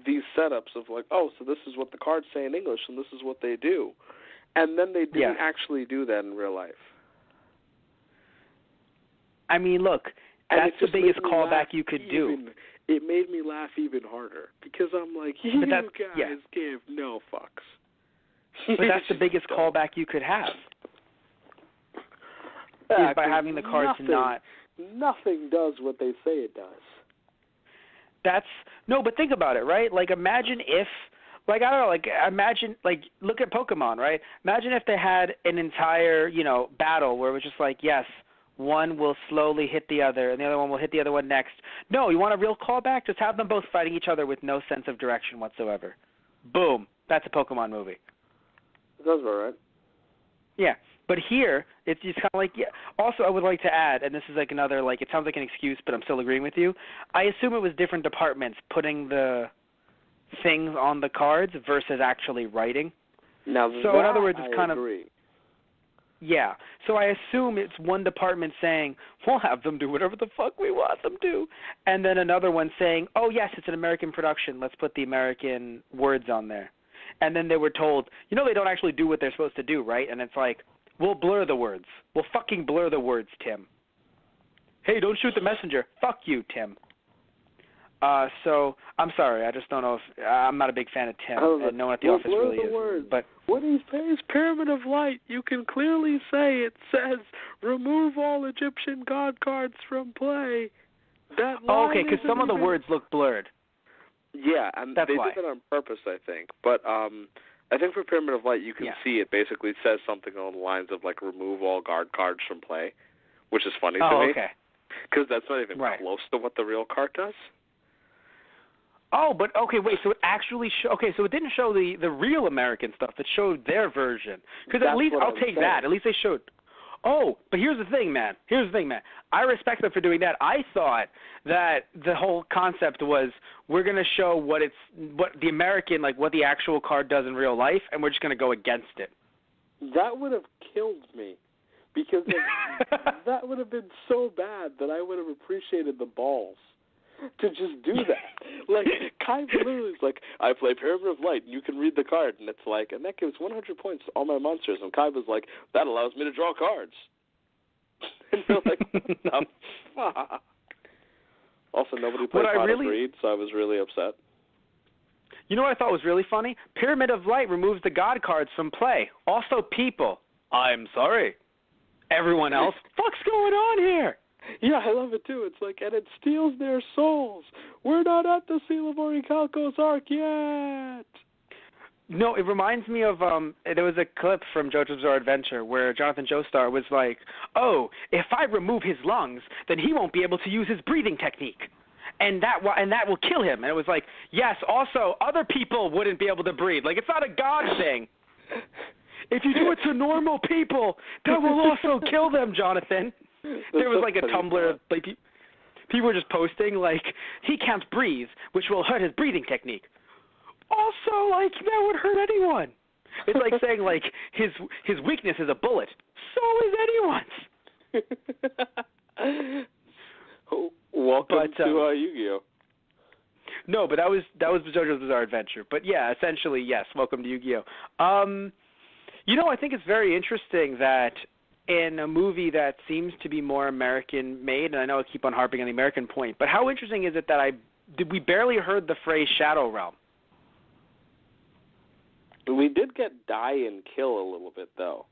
these setups of like, oh, so this is what the cards say in English, and this is what they do. And then they didn't actually do that in real life. I mean, look, that's the biggest callback you could do. It made me laugh even harder because I'm like, you guys give no fucks. But that's the biggest callback you could have. Is by having the cards not. Nothing does what they say it does. But think about it, right? Like, imagine if, like, I don't know, like, look at Pokemon, right? Imagine if they had an entire, battle where it was just like, yes, one will slowly hit the other, and the other one will hit the other one next. No, you want a real callback? Just have them both fighting each other with no sense of direction whatsoever. Boom. That's a Pokemon movie. That's all right. Yeah. But here, it's just kind of like, Also, I would like to add, and this is like another, like, it sounds like an excuse, but I'm still agreeing with you. I assume it was different departments putting the things on the cards versus actually writing. Now, so in other words, it's kind agree. of. Yeah. So I assume it's one department saying, we'll have them do whatever the fuck we want them to. And then another one saying, oh, yes, it's an American production. Let's put the American words on there. And then they were told, they don't actually do what they're supposed to do, right? And it's like, we'll blur the words. We'll fucking blur the words, Tim. Hey, don't shoot the messenger. Fuck you, Tim. So I'm sorry. I just don't know if I'm not a big fan of Tim. And no one at the office really is. Words. But when he says Pyramid of Light, you can clearly say it says remove all Egyptian god cards from play. That line okay, because some of the words look blurred. Yeah, and That's they why. did that on purpose, I think. But I think for Pyramid of Light, you can see it basically says something along the lines of like remove all guard cards from play, which is funny to me. Okay. Because that's not even close to what the real card does. Oh, but okay, wait. So it actually so it didn't show the real American stuff. It showed their version. Because at least I'll take that. At least they showed. Oh, but here's the thing, man. I respect them for doing that. I thought that the whole concept was we're going to show what the American, like what the actual card does in real life, and we're just going to go against it. That would have killed me. Because that would have been so bad that I would have appreciated the balls to just do that. Like, Kai literally is like, I play Pyramid of Light, and you can read the card. And it's like, and that gives 100 points to all my monsters. And Kai was like, that allows me to draw cards. And you're like, what the fuck? Also, nobody plays Pot of Greed, so I was really upset. You know what I thought was really funny? Pyramid of Light removes the god cards from play. Also, people. I'm sorry. Everyone else, what's going on here? Yeah, I love it too. It's like, and it steals their souls. We're not at the Seal of Orichalco's arc yet. No, it reminds me of there was a clip from JoJo's Bizarre Adventure where Jonathan Joestar was like, oh, if I remove his lungs, then he won't be able to use his breathing technique. And that will kill him. And it was like, yes, also, other people wouldn't be able to breathe. Like, it's not a God thing. If you do it to normal people, that will also kill them, Jonathan. There was like a Tumblr, like people were just posting like he can't breathe, which will hurt his breathing technique. Also, like that would hurt anyone. It's like saying like his weakness is a bullet. So is anyone's. Welcome to Yu-Gi-Oh. No, but that was JoJo's Bizarre Adventure. But yeah, essentially, yes. Welcome to Yu-Gi-Oh. I think it's very interesting that in a movie that seems to be more American-made, and I know I keep on harping on the American point, but how interesting is it that we barely heard the phrase Shadow Realm? We did get die and kill a little bit, though.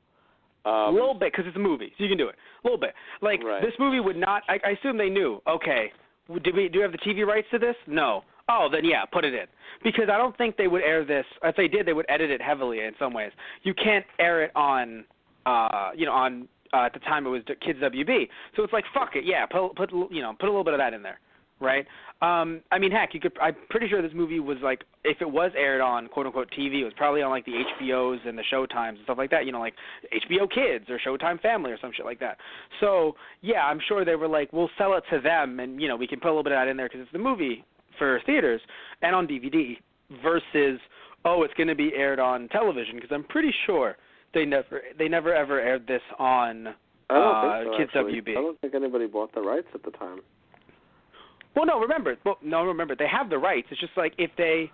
A little bit, because it's a movie, so you can do it. A little bit. Like, right. This movie would not, I assume they knew, okay, do we have the TV rights to this? No. Oh, then yeah, put it in. Because I don't think they would air this. If they did, they would edit it heavily in some ways. You can't air it on, at the time it was Kids WB. So it's like, fuck it, yeah, put a little bit of that in there, right? I mean, heck, I'm pretty sure this movie was like, if it was aired on quote unquote TV, it was probably on like the HBOs and the Showtimes and stuff like that. Like HBO Kids or Showtime Family or some shit like that. So yeah, I'm sure they were like, we'll sell it to them, and we can put a little bit of that in there because it's the movie for theaters and on DVD versus it's going to be aired on television, because I'm pretty sure they never ever aired this on Kids WB. I don't think anybody bought the rights at the time. Well, no, remember, they have the rights. It's just like if they,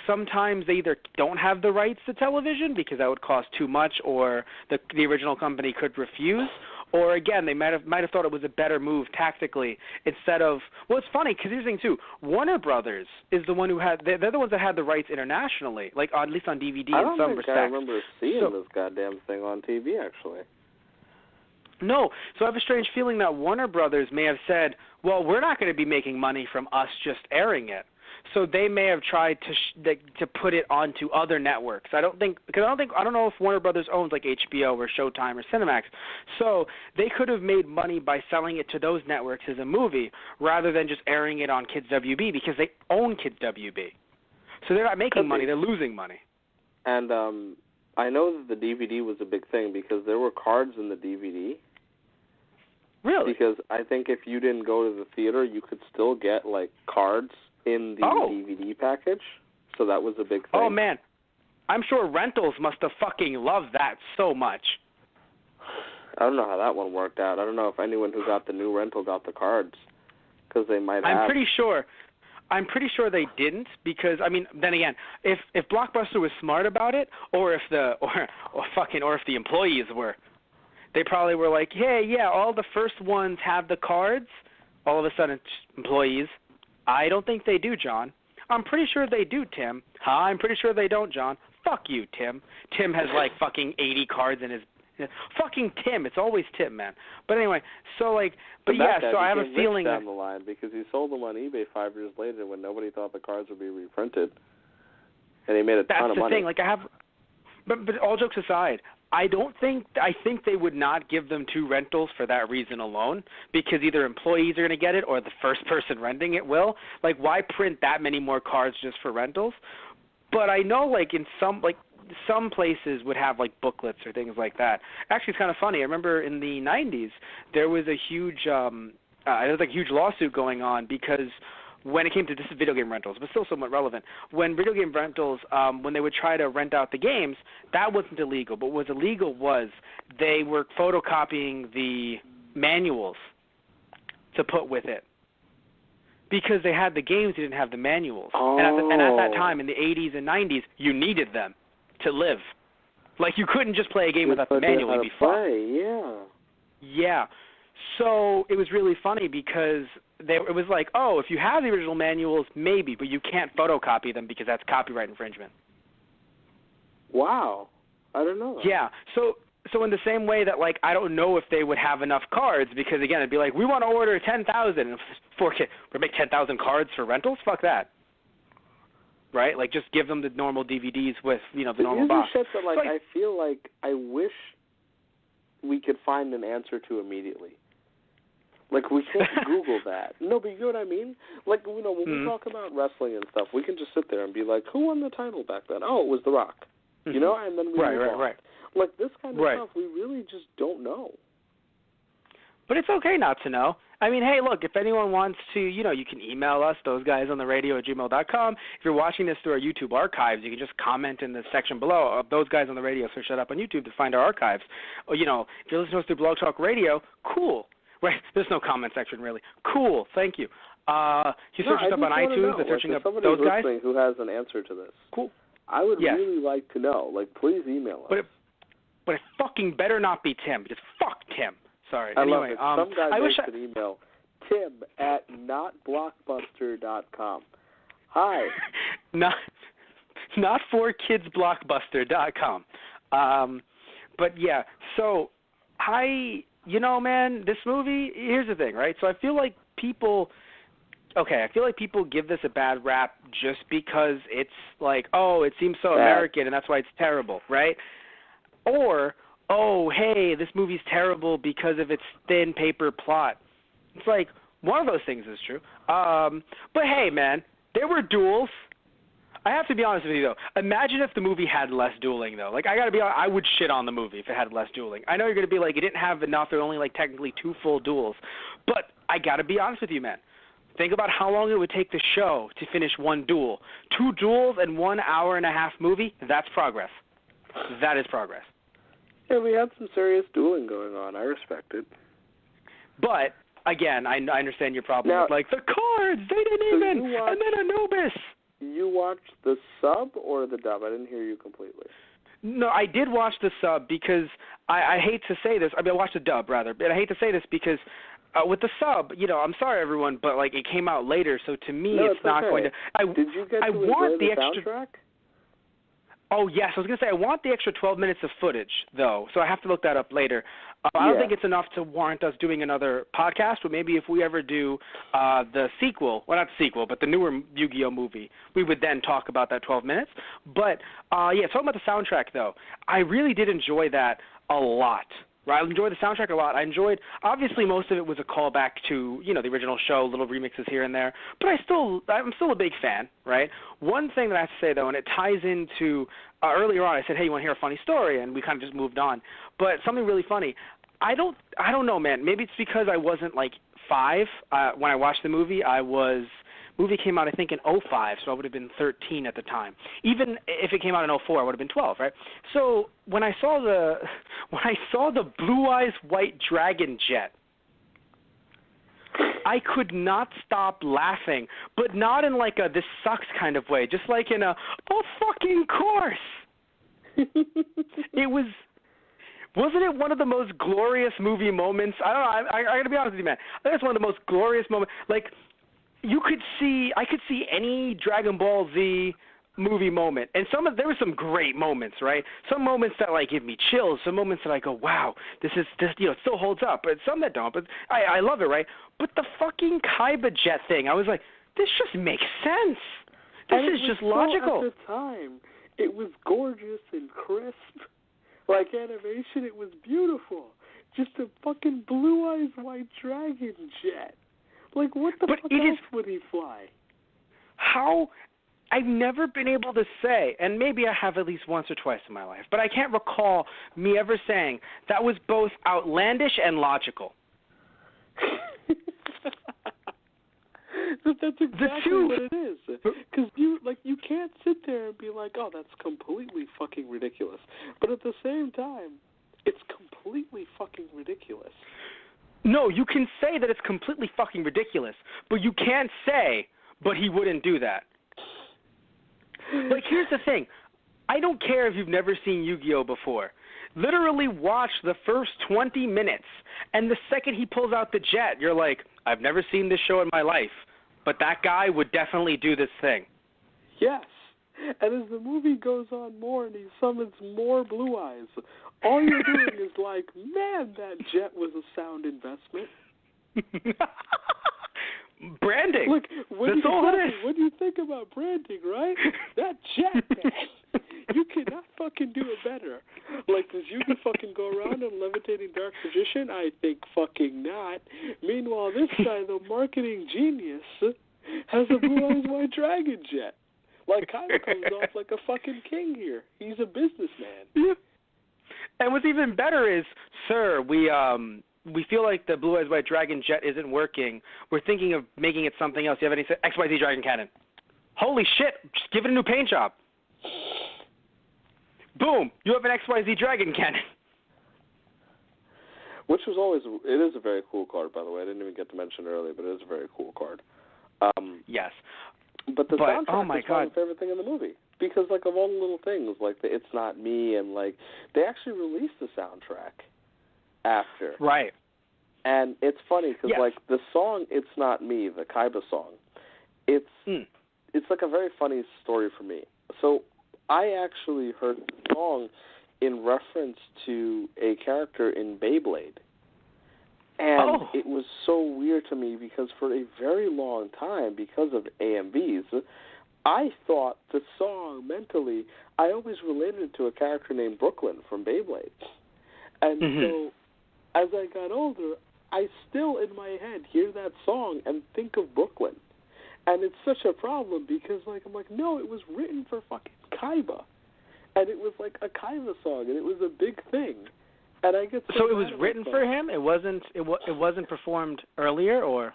sometimes they either don't have the rights to television because that would cost too much, or the original company could refuse, or again, they might have thought it was a better move tactically instead of. Well, it's funny because here's the thing too. Warner Brothers is the one who they're the ones that had the rights internationally, at least on DVD in some respects. I remember seeing this goddamn thing on TV actually. No, so I have a strange feeling that Warner Brothers may have said, well, we're not going to be making money from us just airing it. So they may have tried to put it onto other networks. I don't know if Warner Brothers owns like HBO or Showtime or Cinemax. So they could have made money by selling it to those networks as a movie rather than just airing it on Kids WB, because they own Kids WB. So they're not making money, they're losing money. And I know that the DVD was a big thing because there were cards in the DVD. Really? Because I think if you didn't go to the theater, you could still get cards in the DVD package. So that was a big thing. Oh man, I'm sure rentals must have fucking loved that so much. I don't know how that one worked out. I don't know if anyone who got the new rental got the cards, because they might have. I'm pretty sure they didn't, because then again, if Blockbuster was smart about it, or if the employees were, they probably were like, hey, yeah, all the first ones have the cards. All of a sudden, employees, I don't think they do, John. I'm pretty sure they do, Tim. I'm pretty sure they don't, John. Fuck you, Tim. Tim has fucking 80 cards in his. Fucking Tim. It's always Tim, man. But anyway, so but yeah, so I have a feeling down the line because he sold them on eBay 5 years later when nobody thought the cards would be reprinted, and he made a ton of money. That's the thing. But all jokes aside, I think they would not give them 2 rentals for that reason alone, because either employees are going to get it or the first person renting it will. Why print that many more cards just for rentals? But I know in some places would have booklets or things like that. Actually, it's kind of funny. I remember in the 90s there was a huge huge lawsuit going on because when it came to, this is video game rentals, but still somewhat relevant, when video game rentals, when they would try to rent out the games, that wasn't illegal. But what was illegal was they were photocopying the manuals to put with it. Because they had the games, they didn't have the manuals. Oh. And at that time, in the 80s and 90s, you needed them to live. You couldn't just play a game without the manual. You'd be fucked. Yeah. Yeah. So it was really funny because it was if you have the original manuals, maybe, but you can't photocopy them because that's copyright infringement. Wow. I don't know that. Yeah. So in the same way that, I don't know if they would have enough cards because, again, it'd be we want to order 10,000. We make 10,000 cards for rentals? Fuck that. Right? Just give them the normal DVDs with, the normal box. These are shit that, I feel I wish we could find an answer to immediately. We can't Google that. No, but you know what I mean? When we talk about wrestling and stuff, we can just sit there and be who won the title back then? Oh, it was The Rock. You know? And then we move on. Right. This kind of stuff, we really just don't know. But it's okay not to know. Hey, look, if anyone wants to, you can email us, thoseguysontheradio@gmail.com. If you're watching this through our YouTube archives, you can just comment in the section below of Those Guys on the Radio, search that up on YouTube to find our archives. Or, if you're listening to us through Blog Talk Radio, cool. Right? There's no comment section, really. Cool. Thank you. He searches up on iTunes and searching up those guys. Somebody who has an answer to this. Cool. I would really like to know. Please email us. But it fucking better not be Tim, because fuck Tim. Sorry. Anyway, love it. Some guy makes an email, tim@notblockbuster.com. Hi. not for kidsblockbuster.com. But yeah, so man, this movie, here's the thing, right? So I feel like people give this a bad rap just because it's like, oh, it seems so American and that's why it's terrible, right? Or, oh, hey, this movie's terrible because of its thin paper plot. It's like, one of those things is true. But hey, man, there were duels. I have to be honest with you, though. Imagine if the movie had less dueling, though. I got to be honest, I would shit on the movie if it had less dueling. I know you're going to be like, it didn't have enough. There were only, technically 2 full duels. But I got to be honest with you, man. Think about how long it would take the show to finish 1 duel. 2 duels and 1 hour-and-a-half movie, that's progress. That is progress. Yeah, we had some serious dueling going on. I respect it. But, again, I understand your problem with, the cards, they didn't even, and then Anubis. You watched the sub or the dub? I didn't hear you completely. No, I did watch the sub because I hate to say this. I watched the dub, rather. But I hate to say this because with the sub, I'm sorry, everyone, but, it came out later. So, to me, it's not going to – Did you get to enjoy the soundtrack? Oh, yes. I was going to say I want the extra 12 minutes of footage, though, so I have to look that up later. I don't think it's enough to warrant us doing another podcast, but maybe if we ever do the sequel, well, not the sequel, but the newer Yugioh movie, we would then talk about that 12 minutes. But, talking about the soundtrack, though, I really did enjoy that a lot. Right? I enjoyed the soundtrack a lot. I enjoyed, obviously, most of it was a callback to, the original show, little remixes here and there. But I'm still a big fan, right? One thing that I have to say, though, and it ties into, earlier on I said, hey, you want to hear a funny story? And we kind of just moved on. But something really funny. I don't know, man. Maybe it's because I wasn't, 5 when I watched the movie. Movie came out, I think, in 2005, so I would have been 13 at the time. Even if it came out in 2004, I would have been 12, right? So when I saw the Blue Eyes White Dragon jet, I could not stop laughing, but not in a this sucks kind of way, just in a fucking course. Wasn't it one of the most glorious movie moments? I don't know. I got to be honest with you, man. I think it's one of the most glorious moments. I could see any Dragon Ball Z movie moment, and there were some great moments, right? Some moments that give me chills, some moments that I go, wow, this it still holds up, but some that don't. But I love it, right? But the fucking Kaiba jet thing, I was like, this just makes sense. This is just logical. At the time, it was gorgeous and crisp, animation. It was beautiful. Just a fucking Blue Eyes White Dragon jet. What the fuck else would he fly? How? I've never been able to say, and maybe I have at least once or twice in my life, but I can't recall me ever saying that was both outlandish and logical. That's exactly what it is. Because you can't sit there and be like, oh, that's completely fucking ridiculous. But at the same time, it's completely fucking ridiculous. No, you can say that it's completely fucking ridiculous, but you can't say, but he wouldn't do that. Here's the thing. I don't care if you've never seen Yu-Gi-Oh! Before. Literally watch the first 20 minutes, and the second he pulls out the jet, you're like, I've never seen this show in my life, but that guy would definitely do this thing. Yes. And as the movie goes on more and he summons more Blue Eyes, all you're doing is man, that jet was a sound investment. Branding. Look, that's all it is. When you think about branding, right? That jet, man, you cannot fucking do it better. Does Yugi fucking go around in levitating dark magician? I think fucking not. Meanwhile, this guy, the marketing genius, has a Blue Eyes White Dragon jet. Kaiba comes off like a fucking king here. He's a businessman. Yeah. And what's even better is, sir, we feel like the Blue Eyes White Dragon jet isn't working. We're thinking of making it something else. You have any XYZ Dragon Cannon? Holy shit, just give it a new paint job. Boom, you have an XYZ Dragon Cannon. Which was it is a very cool card, by the way. I didn't even get to mention it earlier, but it is a very cool card. Yes. But the soundtrack oh my is God. my favorite thing in the movie. Because, like, of all the little things, like the It's Not Me, and, like, they actually released the soundtrack after. Right. And it's funny because, yes. like, the song It's Not Me, the Kaiba song, it's like a very funny story for me. So I actually heard the song in reference to a character in Beyblade. And it was so weird to me because for a very long time, because of AMVs, I thought the song mentally, I always related it to a character named Brooklyn from Beyblade. And so as I got older, I still in my head hear that song and think of Brooklyn. And it's such a problem because, like, I'm like, no, it was written for fucking Kaiba. And it was like a Kaiba song, and it was a big thing. And I get so it was written for him? It wasn't performed earlier, or?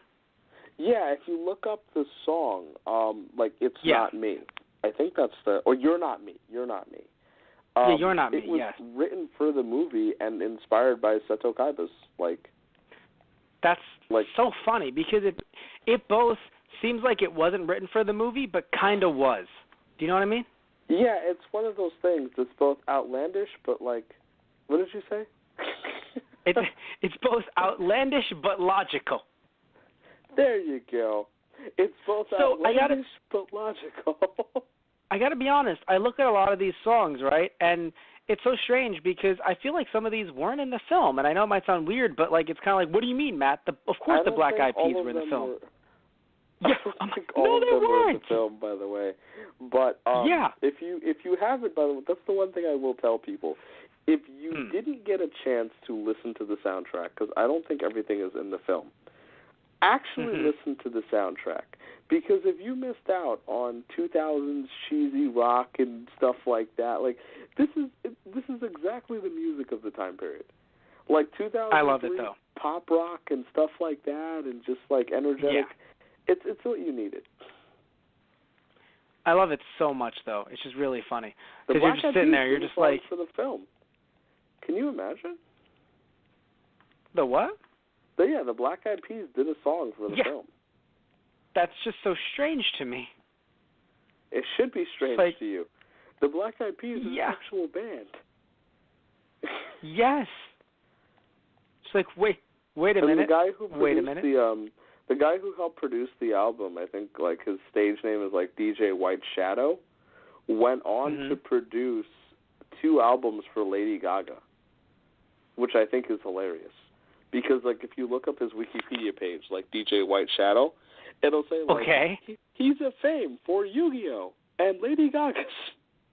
Yeah, if you look up the song, like It's Not Me, I think that's or You're Not Me. You're Not Me. You're Not Me. It was written for the movie and inspired by Seto Kaiba's. That's so funny because it both seems like it wasn't written for the movie, but kind of was. Do you know what I mean? Yeah, it's one of those things that's both outlandish, but what did you say? It's both outlandish but logical. There you go. It's both outlandish but logical. I got to be honest. I look at a lot of these songs, right, and it's so strange because I feel like some of these weren't in the film, and I know it might sound weird, but it's kind of like, what do you mean, Matt? Of course, the Black Eyed Peas were in the film. Yeah, I'm like, no, they weren't. In the film, by the way. But if you haven't, by the way, that's the one thing I will tell people. If you didn't get a chance to listen to the soundtrack, because I don't think everything is in the film, actually listen to the soundtrack. Because if you missed out on 2000s cheesy rock and stuff like that, this is exactly the music of the time period. 2003 I love it, though. Pop rock and stuff like that, and just energetic. Yeah. It's what you needed. I love it so much, though. It's just really funny because you're just sitting there. You're just like for the film. Can you imagine? The what? The Black Eyed Peas did a song for the film. That's just so strange to me. It should be strange to you. The Black Eyed Peas is an actual band. Yes. It's wait a minute. The guy who wait a minute. The guy who helped produce the album, I think his stage name is DJ White Shadow, went on to produce 2 albums for Lady Gaga, which I think is hilarious. Because if you look up his Wikipedia page, DJ White Shadow, it'll say he's a fame for Yugioh and Lady Gaga.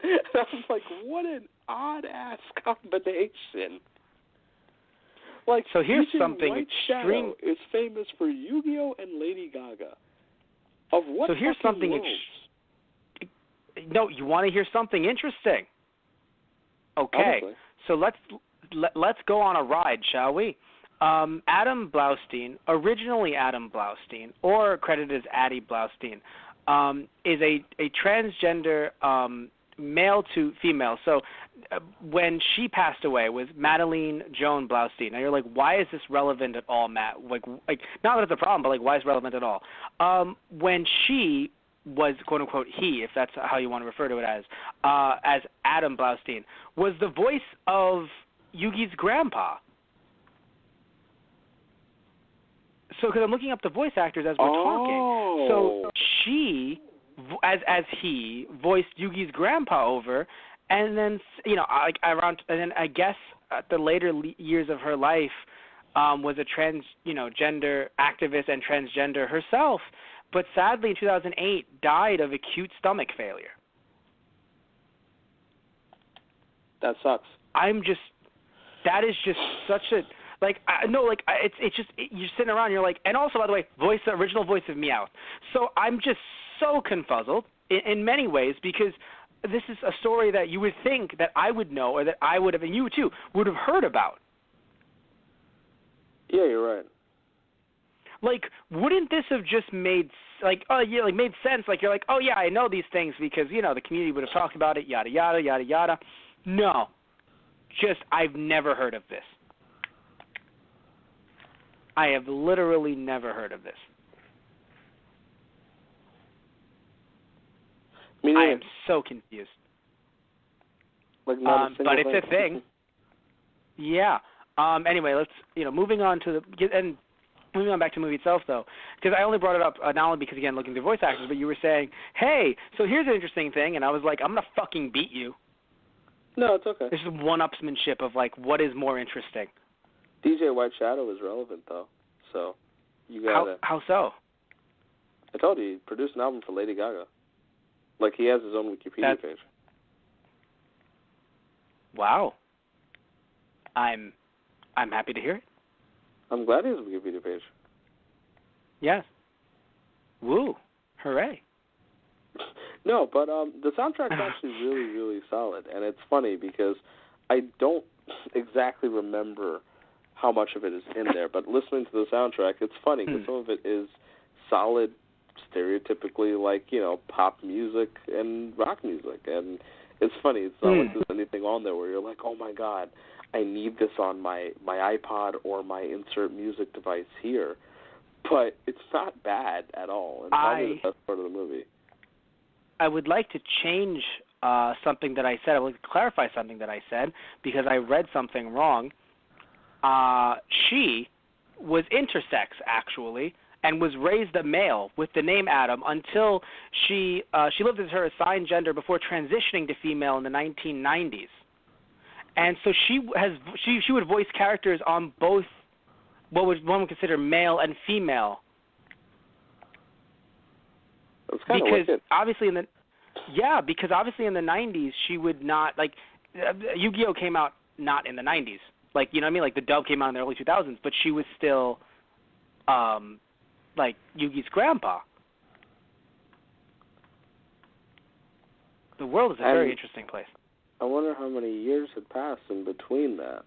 And I'm like, what an odd ass combination. So here's DJ something White extreme. Shadow is famous for Yu-Gi-Oh and Lady Gaga. Of what? So here's something. No, you want to hear something interesting? Okay. Honestly. So let's go on a ride, shall we? Adam Blaustein, originally Adam Blaustein, or credited as Addie Blaustein, is a transgender male to female. So when she passed away was Madeline Joan Blaustein. Now you're like, why is this relevant at all, Matt? Not that it's a problem, but why is it relevant at all? When she was, quote unquote, he, if that's how you want to refer to it as Adam Blaustein, was the voice of Yugi's grandpa. So, because I'm looking up the voice actors as we're talking. So she, as he, voiced Yugi's grandpa over, and then around, and then I guess at the later years of her life, was a gender activist and transgender herself, but sadly in 2008 died of acute stomach failure. That sucks. That is just such a. It's just you're sitting around. You're like, and also by the way, the original voice of Meowth. So I'm just so confuzzled in many ways because this is a story that you would think that I would know or that I would have, and you too would have heard about. Yeah, you're right. Wouldn't this have just made made sense? You're like, oh yeah, I know these things because the community would have talked about it. Yada yada yada yada. No, just I've never heard of this. I have literally never heard of this. I am so confused. Like not a single but it's a thing. Yeah. Anyway, let's moving on to moving on back to the movie itself, though, because I only brought it up not only because, again, looking through voice actors, but you were saying, hey, so here's an interesting thing, and I was like, I'm going to fucking beat you. No, it's okay. This is one-upsmanship of, like, what is more interesting. DJ White Shadow is relevant, though, so you got to... How so? I told you, he produced an album for Lady Gaga. Like, he has his own Wikipedia page. Wow. I'm happy to hear it. I'm glad he has a Wikipedia page. Yes. Woo. Hooray. No, but the soundtrack's actually really, really solid. And it's funny because I don't exactly remember how much of it is in there. But listening to the soundtrack, it's funny because some of it is solid, stereotypically like, pop music and rock music. And it's funny. It's not like there's anything on there where you're like, oh, my God, I need this on my iPod or my insert music device here. But it's not bad at all. It's probably the best part of the movie. I would like to change something that I said. I would like to clarify something that I said because I read something wrong. She was intersex, actually, and was raised a male with the name Adam until she lived as her assigned gender before transitioning to female in the 1990s. And so she would voice characters on both what one would consider male and female. That's kind of wicked. Because obviously in the 90s she would not, like, Yugioh came out not in the 90s. Like, you know what I mean? Like, the dub came out in the early 2000s, but she was still, like, Yugi's grandpa. The world is a very interesting place. I wonder how many years had passed in between that.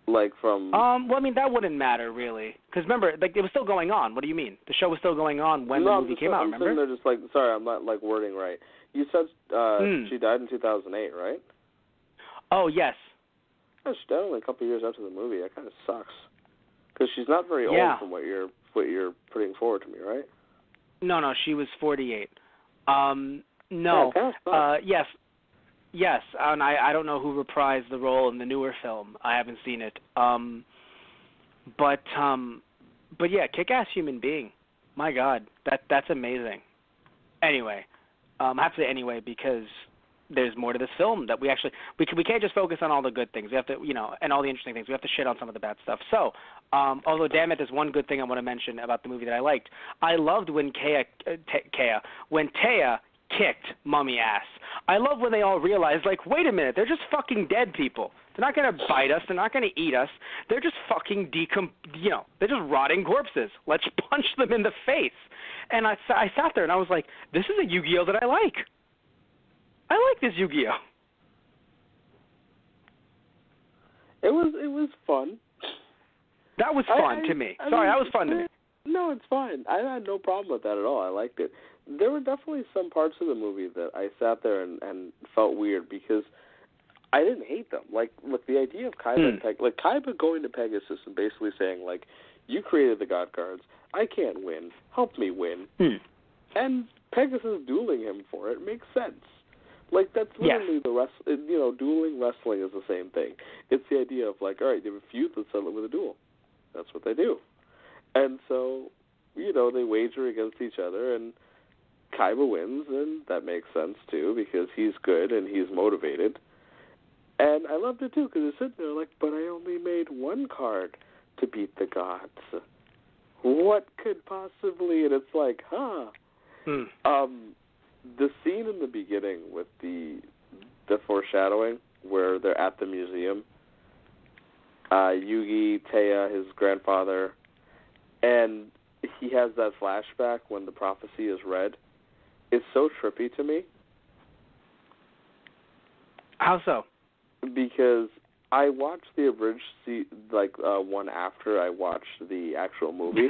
Like from... well, I mean, that wouldn't matter, really. Because remember, like, it was still going on. What do you mean? The show was still going on when the movie came out, remember? They're just like, sorry, I'm not, like, wording right. You said she died in 2008, right? Oh, yes. Oh, she died only a couple years after the movie. That kind of sucks. Because she's not very old from what you're putting forward to me, right? No, she was 48. Yes, and I don't know who reprised the role in the newer film. I haven't seen it. But yeah, kick-ass human being. My God, that's amazing. Anyway, I have to say anyway because there's more to this film that we can't just focus on all the good things. We have to, and all the interesting things. We have to shit on some of the bad stuff. So, although damn it, there's one good thing I want to mention about the movie that I liked. I loved when Taya kicked Mummy ass. I love when they all realize, like, wait a minute, they're just fucking dead people. They're not going to bite us. They're not going to eat us. They're just fucking they're just rotting corpses. Let's punch them in the face. And I sat there and I was like, this is a Yu-Gi-Oh that I like. I like this Yu-Gi-Oh. It was fun. That was fun to me. That was fun to me. No, it's fine. I had no problem with that at all. I liked it. There were definitely some parts of the movie that I sat there and felt weird because I didn't hate them. Like the idea of Kaiba Kaiba going to Pegasus and basically saying, like, you created the God cards. I can't win. Help me win. And Pegasus dueling him for it makes sense. Like, that's literally dueling, wrestling is the same thing. It's the idea of, like, all right, you have a feud, let's settle it with a duel. That's what they do. And so, they wager against each other, and Kaiba wins, and that makes sense, too, because he's good and he's motivated. And I loved it, too, because they're sitting there like, but I only made one card to beat the gods. What could possibly... And it's like, the scene in the beginning with the foreshadowing where they're at the museum, Yugi, Taya, his grandfather, and he has that flashback when the prophecy is read. It's so trippy to me. How so? Because I watched the abridged one after I watched the actual movie.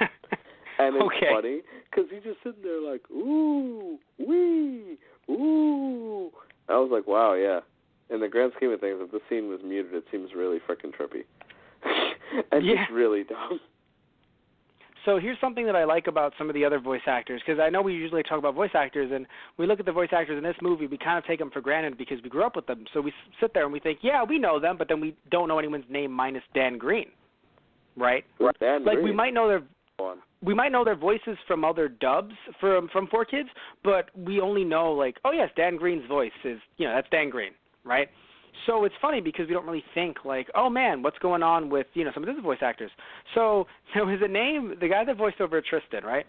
And it's funny, because he's just sitting there like, ooh, wee, ooh. I was like, wow, yeah. In the grand scheme of things, if the scene was muted, it seems really freaking trippy. And just really dumb. So here's something that I like about some of the other voice actors, because I know we usually talk about voice actors, and we look at the voice actors in this movie, we kind of take them for granted because we grew up with them. So we sit there and we think, yeah, we know them, but then we don't know anyone's name minus Dan Green, right? Dan like Green. we might know their voices from other dubs from 4Kids, but we only know like, oh yes, Dan Green's voice is, that's Dan Green, right? So it's funny because we don't really think like, oh man, what's going on with, some of these voice actors. So there was a name, the guy that voiced over Tristan, right,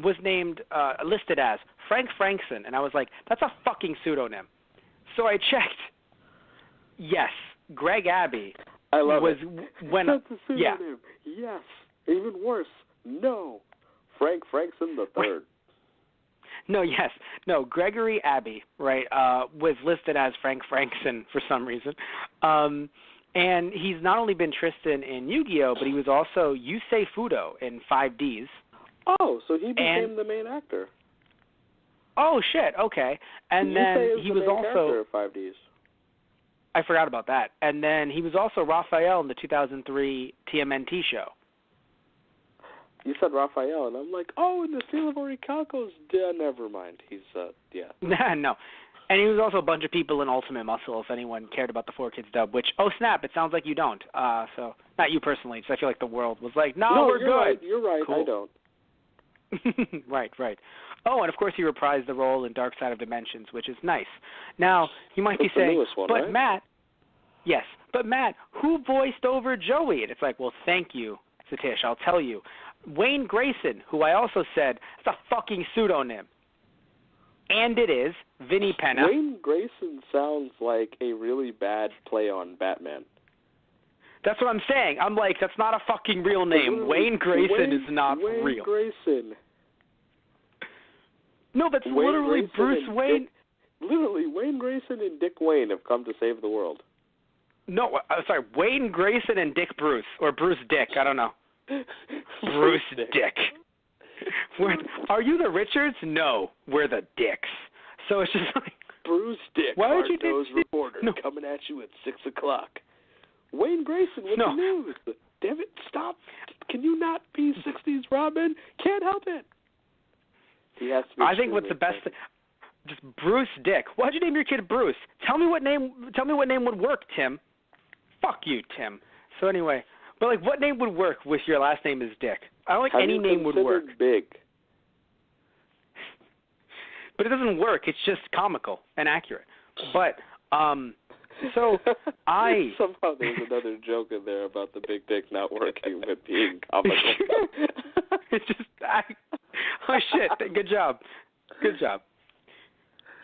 was named, listed as Frank Frankson. And I was like, that's a fucking pseudonym. So I checked. Yes, Greg Abbey. I love was it. When, that's a pseudonym. Yeah. Yes. Even worse. No. Frank Frankson the third. No, yes. No, Gregory Abbey, right, was listed as Frank Frankson for some reason. And he's not only been Tristan in Yu-Gi-Oh!, but he was also Yusei Fudo in 5Ds. Oh, so he became the main actor. Oh, shit, okay. And then he was also... 5Ds. I forgot about that. And then he was also Raphael in the 2003 TMNT show. You said Raphael, and I'm like, oh, in the Seal of Orichalcos. Never mind. He's, yeah. No. And he was also a bunch of people in Ultimate Muscle, if anyone cared about the 4Kids dub, which, oh, snap, it sounds like you don't. So, not you personally, just I feel like the world was like, no we're good. Right. You're right, cool. I don't. Right. Oh, and of course he reprised the role in Dark Side of Dimensions, which is nice. Now, you might be saying, one, but right? Matt, yes, but Matt, who voiced over Joey? And it's like, well, thank you, Satish, I'll tell you. Wayne Grayson, who I also said, it's a fucking pseudonym. And it is Vinnie Penna. Wayne Grayson sounds like a really bad play on Batman. That's what I'm saying. I'm like, that's not a fucking real name. Wayne Grayson is not real. Wayne Grayson. No, that's literally Grayson Bruce Wayne. Literally, Wayne Grayson and Dick Wayne have come to save the world. No, sorry, Wayne Grayson and Dick Bruce, or Bruce Dick, I don't know. Bruce Dick. Are you the Richards? No, we're the Dicks. So it's just like... Bruce Dick, hard-nosed reporter, coming at you at 6 o'clock. Wayne Grayson with the news. Damn it, stop. Can you not be 60s Robin? Can't help it. He has to be. I think what's the best... Just Bruce Dick. Why'd you name your kid Bruce? Tell me what name would work, Tim. Fuck you, Tim. So anyway... But, like, what name would work with your last name is Dick? I don't think any name would work. Big? But it doesn't work. It's just comical and accurate. But, so I... Somehow there's another joke in there about the big dick not working but being comical. It's just... Oh, shit. Good job. Good job.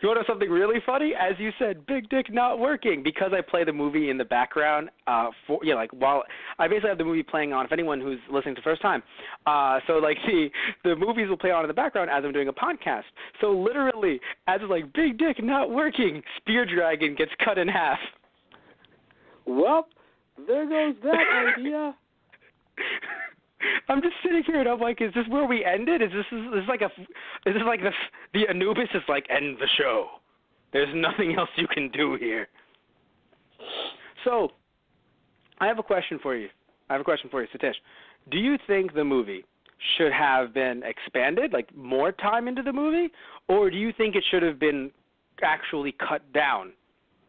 You want to know something really funny? As you said, big dick not working, because I play the movie in the background. While I basically have the movie playing on. If anyone who's listening for the first time, so like the movies will play on in the background as I'm doing a podcast. So literally, as it's like big dick not working, Spear Dragon gets cut in half. Well, there goes that idea. I'm just sitting here and I'm like, is this where we ended? Is this like the Anubis is like, end the show. There's nothing else you can do here. So, I have a question for you. Satish. Do you think the movie should have been expanded, like more time into the movie, or do you think it should have been actually cut down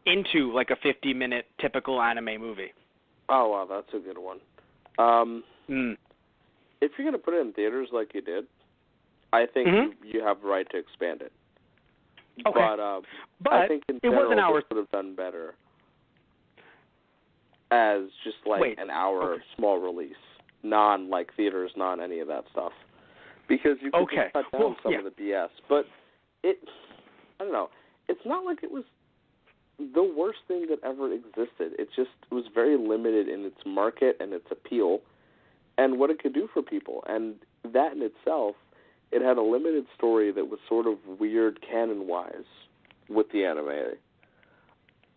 into like a 50-minute typical anime movie? Oh wow, that's a good one. If you're going to put it in theaters like you did, I think you have the right to expand it. Okay. But I think in general, it was an hour. They would have done better as just like an hour small release, non-like theaters, non-any of that stuff. Because you could just cut down some of the BS. But I don't know, it's not like it was the worst thing that ever existed. It was very limited in its market and its appeal and what it could do for people. And that in itself, it had a limited story that was sort of weird canon-wise with the anime.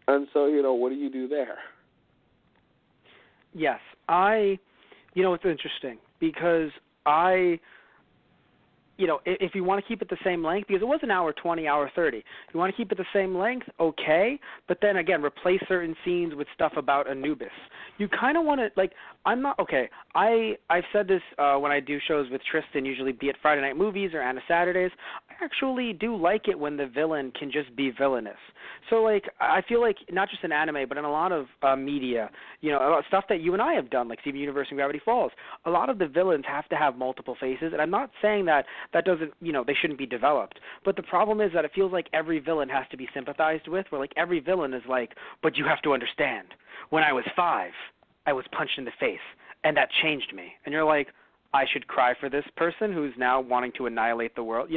And so, what do you do there? Yes. it's interesting because if you want to keep it the same length, because it was an hour 20, hour 30. If you want to keep it the same length, okay. But then again, replace certain scenes with stuff about Anubis. You kind of want to, like, I'm not, okay, I've said this when I do shows with Tristan, usually be it Friday Night Movies or Anna Saturdays. I actually do like it when the villain can just be villainous. So, like, I feel like not just in anime, but in a lot of media, a lot of stuff that you and I have done, like Steven Universe and Gravity Falls, a lot of the villains have to have multiple faces, and I'm not saying that doesn't, they shouldn't be developed. But the problem is that it feels like every villain has to be sympathized with, where, like, every villain is like, but you have to understand, when I was 5, I was punched in the face, and that changed me. And you're like, I should cry for this person who's now wanting to annihilate the world,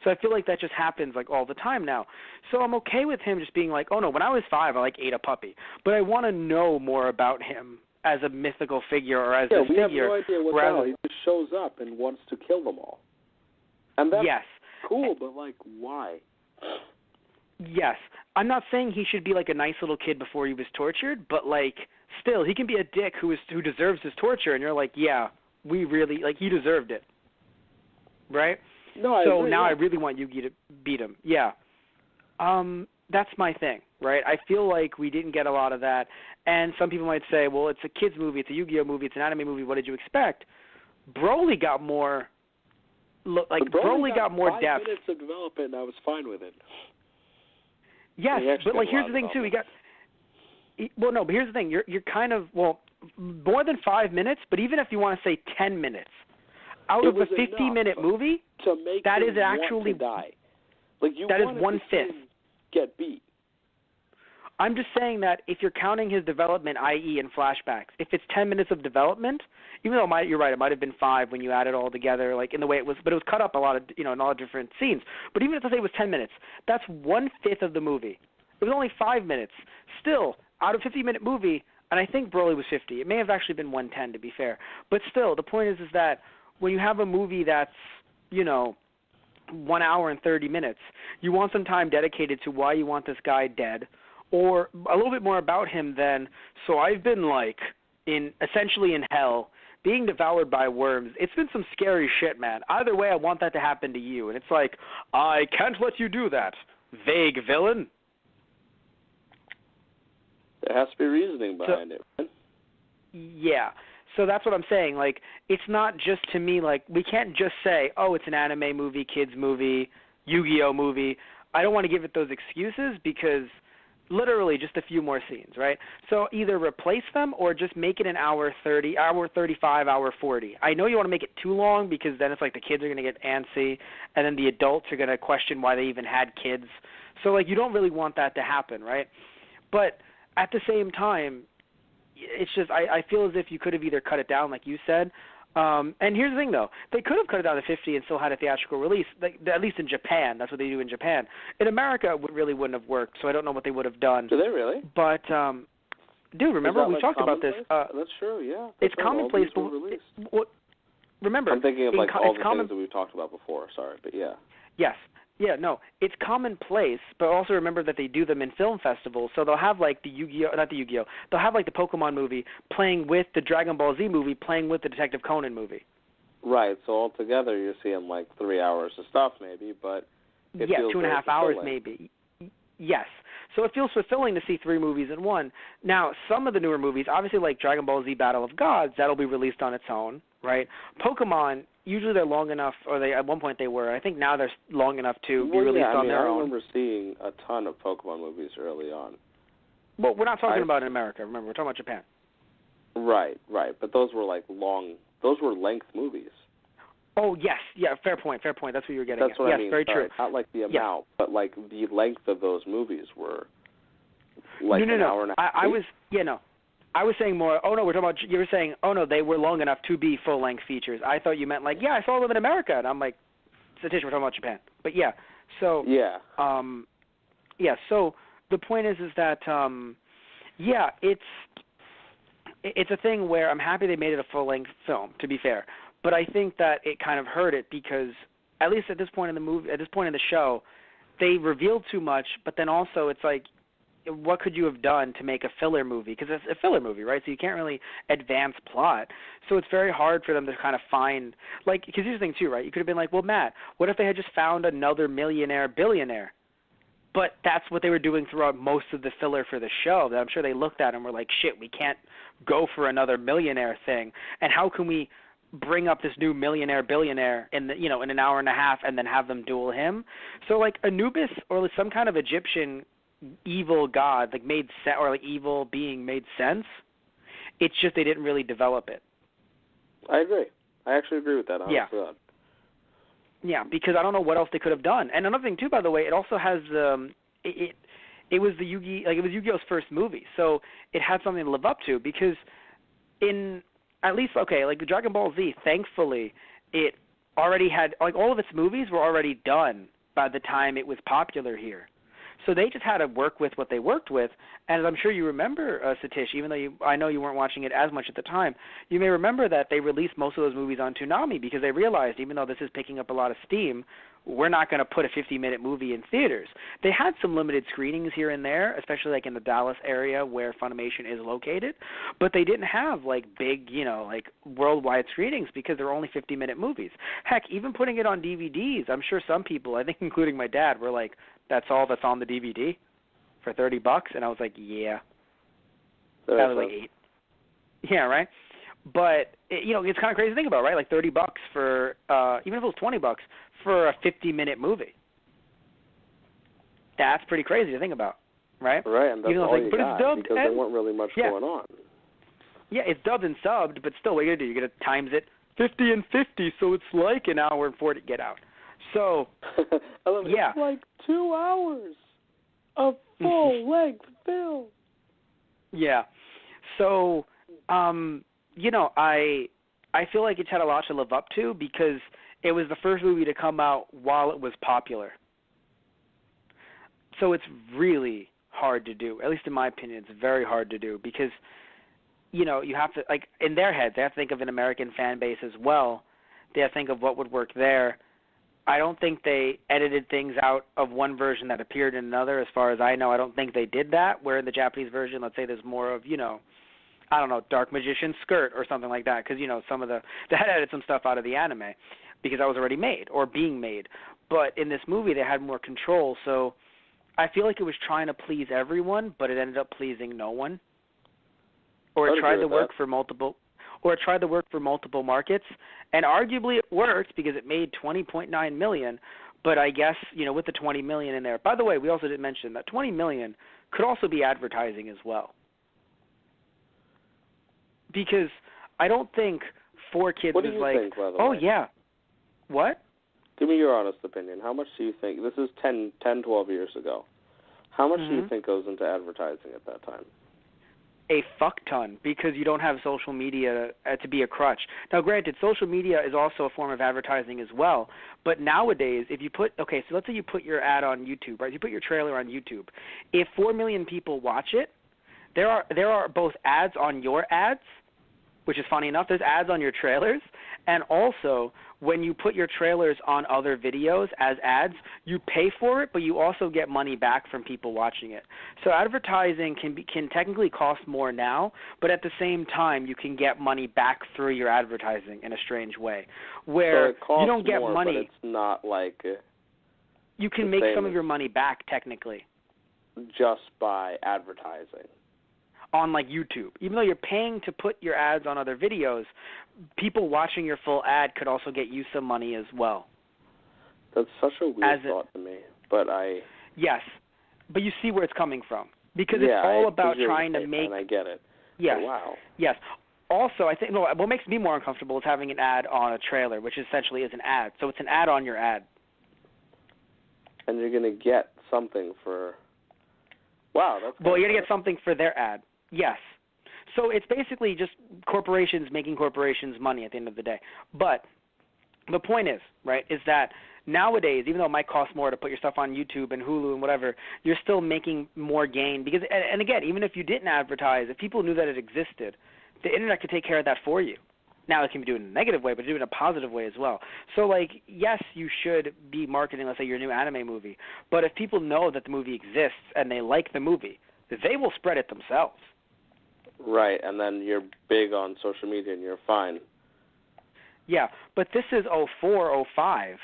So I feel like that just happens, like, all the time now. So I'm okay with him just being like, oh, no, when I was 5, I, like, ate a puppy. But I want to know more about him as a mythical figure or as a figure. Yeah, we have no idea what's going on. He just shows up and wants to kill them all. And that's cool, but, like, why? Yes. I'm not saying he should be, like, a nice little kid before he was tortured, but, like, still, he can be a dick who deserves his torture, and you're like, yeah, we really, like, he deserved it, right? No, I agree, now I really want Yugi to beat him. Yeah. That's my thing, right? I feel like we didn't get a lot of that, and some people might say, well, it's a kid's movie, it's a Yu-Gi-Oh movie, it's an anime movie, what did you expect? Broly got more, Broly got more depth. 5 minutes of development, and I was fine with it. Yes, but, like, here's the thing, too, but here's the thing, you're kind of, more than 5 minutes, but even if you want to say 10 minutes, out of a 50-minute movie, to make that is actually die. Like, that is 1/5. Get beat. I'm just saying that if you're counting his development, i.e. in flashbacks, if it's 10 minutes of development, even though you're right, it might have been 5 when you add it all together, like in the way it was, but it was cut up a lot of, in all different scenes. But even if I say it was 10 minutes, that's 1/5 of the movie. It was only 5 minutes. Still, out of a 50-minute movie, and I think Broly was 50. It may have actually been 110, to be fair. But still, the point is that when you have a movie that's, 1 hour and 30 minutes, you want some time dedicated to why you want this guy dead, or a little bit more about him than, so I've been, like, essentially in hell, being devoured by worms. It's been some scary shit, man. Either way, I want that to happen to you. And it's like, I can't let you do that, vague villain. There has to be reasoning behind it, right? Yeah. So that's what I'm saying. Like, it's not just, to me, like, we can't just say, oh, it's an anime movie, kids movie, Yu-Gi-Oh movie. I don't want to give it those excuses because literally just a few more scenes, right? So either replace them or just make it an hour 30, hour 35, hour 40. I know you want to make it too long because then it's like the kids are going to get antsy and then the adults are going to question why they even had kids. So, like, you don't really want that to happen, right? But at the same time, it's just I feel as if you could have either cut it down, like you said. And here's the thing, though. They could have cut it down to 50 and still had a theatrical release, at least in Japan. That's what they do in Japan. In America, it really wouldn't have worked, so I don't know what they would have done. Do they really? But, dude, remember, we talked about this. That's true, yeah. It's commonplace. Remember, I'm thinking of, like, all the things that we've talked about before. Sorry, but yeah. Yes. Yeah, no, it's commonplace, but also remember that they do them in film festivals. So they'll have, like, they'll have, like, the Pokemon movie playing with the Dragon Ball Z movie playing with the Detective Conan movie. Right, so altogether you're seeing, like, 3 hours of stuff maybe, but it feels 2.5 hours maybe. Yes. So it feels fulfilling to see 3 movies in one. Now, some of the newer movies, obviously like Dragon Ball Z Battle of Gods, that'll be released on its own, right? Pokemon, usually they're long enough, or at one point they were. I think now they're long enough to be released on their own. I remember seeing a ton of Pokemon movies early on. Well, we're not talking about in America, remember. We're talking about Japan. Right. But those were those were length movies. Oh, yes. Yeah, fair point. That's what you were getting at. That's what yes, I mean. Very true. Not like the amount, but like the length of those movies were like an hour and a half. I was saying more, you were saying, they were long enough to be full-length features. I thought you meant like, I saw them in America. And I'm like, Satish, we're talking about Japan. But yeah, so. Yeah. So the point is that, it's a thing where I'm happy they made it a full-length film, to be fair. But I think that it kind of hurt it because, at least at this point in the movie, at this point in the show, they revealed too much. But then also, it's like, what could you have done to make a filler movie? Because it's a filler movie, right? So you can't really advance plot. So it's very hard for them to kind of find, like, because here's the thing too, right? You could have been like, well, Matt, what if they had just found another millionaire billionaire? But that's what they were doing throughout most of the filler for the show. That I'm sure they looked at and were like, shit, we can't go for another millionaire thing. And how can we bring up this new millionaire billionaire in in an hour and a half and then have them duel him? So like Anubis or some kind of Egyptian evil god or like evil being made sense. It's just they didn't really develop it. I agree. I actually agree with that. Yeah. Yeah, because I don't know what else they could have done. And another thing too, by the way, it also has it was the it was Yu-Gi-Oh's first movie, so it had something to live up to. Because in at least like the Dragon Ball Z, thankfully, it already had all of its movies were already done by the time it was popular here. So they just had to work with what they worked with, and as I'm sure you remember, Satish, even though I know you weren't watching it as much at the time, you may remember that they released most of those movies on Toonami because they realized, even though this is picking up a lot of steam, we're not going to put a 50-minute movie in theaters. They had some limited screenings here and there, especially like in the Dallas area where Funimation is located, but they didn't have big, worldwide screenings because they're only 50-minute movies. Heck, even putting it on DVDs, I'm sure some people, I think including my dad, were like, that's all that's on the DVD for $30, and I was like, yeah. That was like $8. Yeah, right? But it's kind of crazy to think about, right? Like $30 for even if it was $20 for a 50-minute movie. That's pretty crazy to think about, right? Right, and that's all you got dubbed, because there weren't really much going on. Yeah, it's dubbed and subbed, but still, what are you gonna do? You're gonna times it 50 and 50, so it's like an hour and 40. Get out. So, it's like 2 hours of full-length film. Yeah. So, I feel like it's had a lot to live up to because it was the first movie to come out while it was popular. So it's really hard to do. At least in my opinion, it's very hard to do because, you have to, in their heads, they have to think of an American fan base as well. They have to think of what would work there. I don't think they edited things out of one version that appeared in another. As far as I know, I don't think they did that, where in the Japanese version, let's say there's more of, I don't know, Dark Magician's skirt or something like that, because, some of they had edited some stuff out of the anime because that was already made or being made. But in this movie, they had more control, so I feel like it was trying to please everyone, but it ended up pleasing no one. Or it tried to work for multiple markets, and arguably it worked because it made $20.9 million, but I guess, with the $20 million in there. By the way, we also didn't mention that $20 million could also be advertising as well. Because I don't think 4Kids what do you think, by the way? Yeah. What? Give me your honest opinion. How much do you think, this is 10, 12 years ago, how much do you think goes into advertising at that time? A fuck ton, because you don't have social media to be a crutch. Now, granted, social media is also a form of advertising as well, but nowadays, if you put, so let's say you put your ad on YouTube, right? You put your trailer on YouTube. If 4 million people watch it, there are both ads on your ads, which is funny enough. There's ads on your trailers, and also when you put your trailers on other videos as ads, you pay for it, but you also get money back from people watching it. So advertising can technically cost more now, but at the same time, you can get money back through your advertising in a strange way, where so it costs you don't get more, money. But it's not like you can make some of your money back technically, just by advertising. On YouTube. Even though you're paying to put your ads on other videos, people watching your full ad could also get you some money as well. That's such a weird thought to me, but Yes, but you see where it's coming from. Because it's all about trying to make... And I get it. Yes. Oh, wow. Yes. Also, I think what makes me more uncomfortable is having an ad on a trailer, which essentially is an ad. So it's an ad on your ad. And you're going to get something for... Wow, that's... Well, you're going to get something for their ad. Yes. So it's basically just corporations making corporations money at the end of the day. But the point is, right, is that nowadays, even though it might cost more to put your stuff on YouTube and Hulu and whatever, you're still making more gain. Because, and again, even if you didn't advertise, if people knew that it existed, the Internet could take care of that for you. Now it can be done in a negative way, but do it in a positive way as well. So, yes, you should be marketing, let's say, your new anime movie. But if people know that the movie exists and they like the movie, they will spread it themselves. Right, and then you're big on social media and you're fine. Yeah, but this is 04, 05.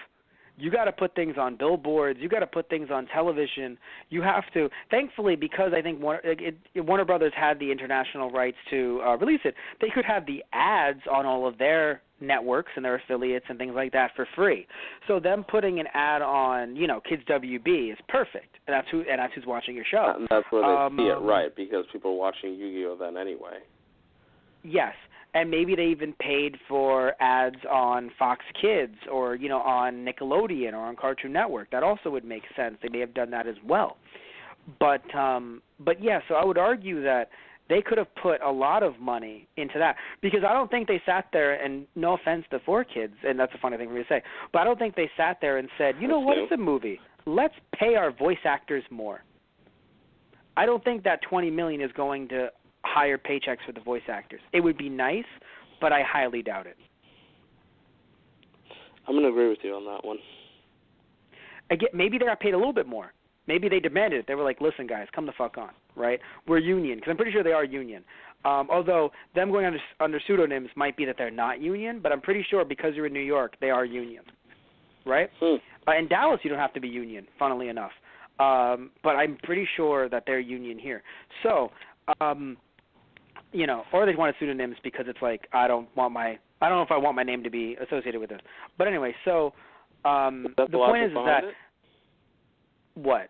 You got to put things on billboards. You got to put things on television. You have to. Thankfully, because I think Warner Brothers had the international rights to release it, they could have the ads on all of their networks and their affiliates and things like that for free. So them putting an ad on, Kids WB is perfect, and that's who's watching your show. And that's where they see it right, because people are watching Yu-Gi-Oh then anyway. Yes. And maybe they even paid for ads on Fox Kids or, on Nickelodeon or on Cartoon Network. That also would make sense. They may have done that as well. But yeah, so I would argue that they could have put a lot of money into that, because I don't think they sat there, and no offense to 4Kids, and that's a funny thing for me to say, but I don't think they sat there and said, what is a movie? Let's pay our voice actors more. I don't think that $20 million is going to higher paychecks for the voice actors. It would be nice, but I highly doubt it. I'm going to agree with you on that one. Again, maybe they got paid a little bit more. Maybe they demanded it. They were like, listen, guys, come the fuck on, right? We're union, because I'm pretty sure they are union. Although them going under pseudonyms might be that they're not union, but I'm pretty sure because you're in New York, they are union, right? In Dallas, you don't have to be union, funnily enough. But I'm pretty sure that they're union here. So, or they wanted pseudonyms because it's like, I don't know if I want my name to be associated with this. But anyway, so the point is that what?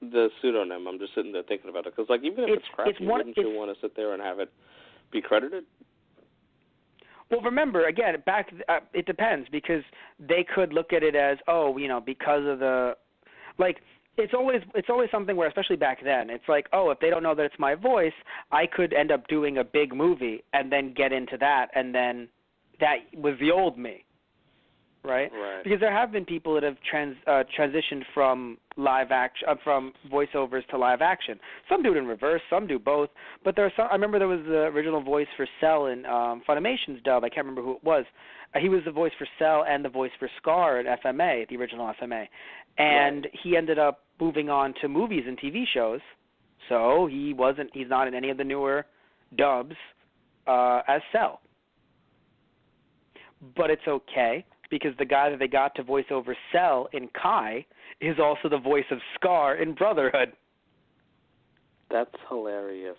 The pseudonym. I'm just sitting there thinking about it, because even if it's crappy, wouldn't you want to sit there and have it be credited? Well, remember, again, it depends, because they could look at it as, because of the It's always something where, especially back then, it's like, if they don't know that it's my voice, I could end up doing a big movie and then get into that, and then that was the old me, right? Because there have been people that have transitioned from from voiceovers to live action. Some do it in reverse, some do both. But there are some. I remember there was the original voice for Cell in Funimation's dub. I can't remember who it was. He was the voice for Cell and the voice for Scar at FMA, the original FMA. And he ended up moving on to movies and TV shows, so he's not in any of the newer dubs as Cell. But it's okay, because the guy that they got to voice over Cell in Kai is also the voice of Scar in Brotherhood. That's hilarious.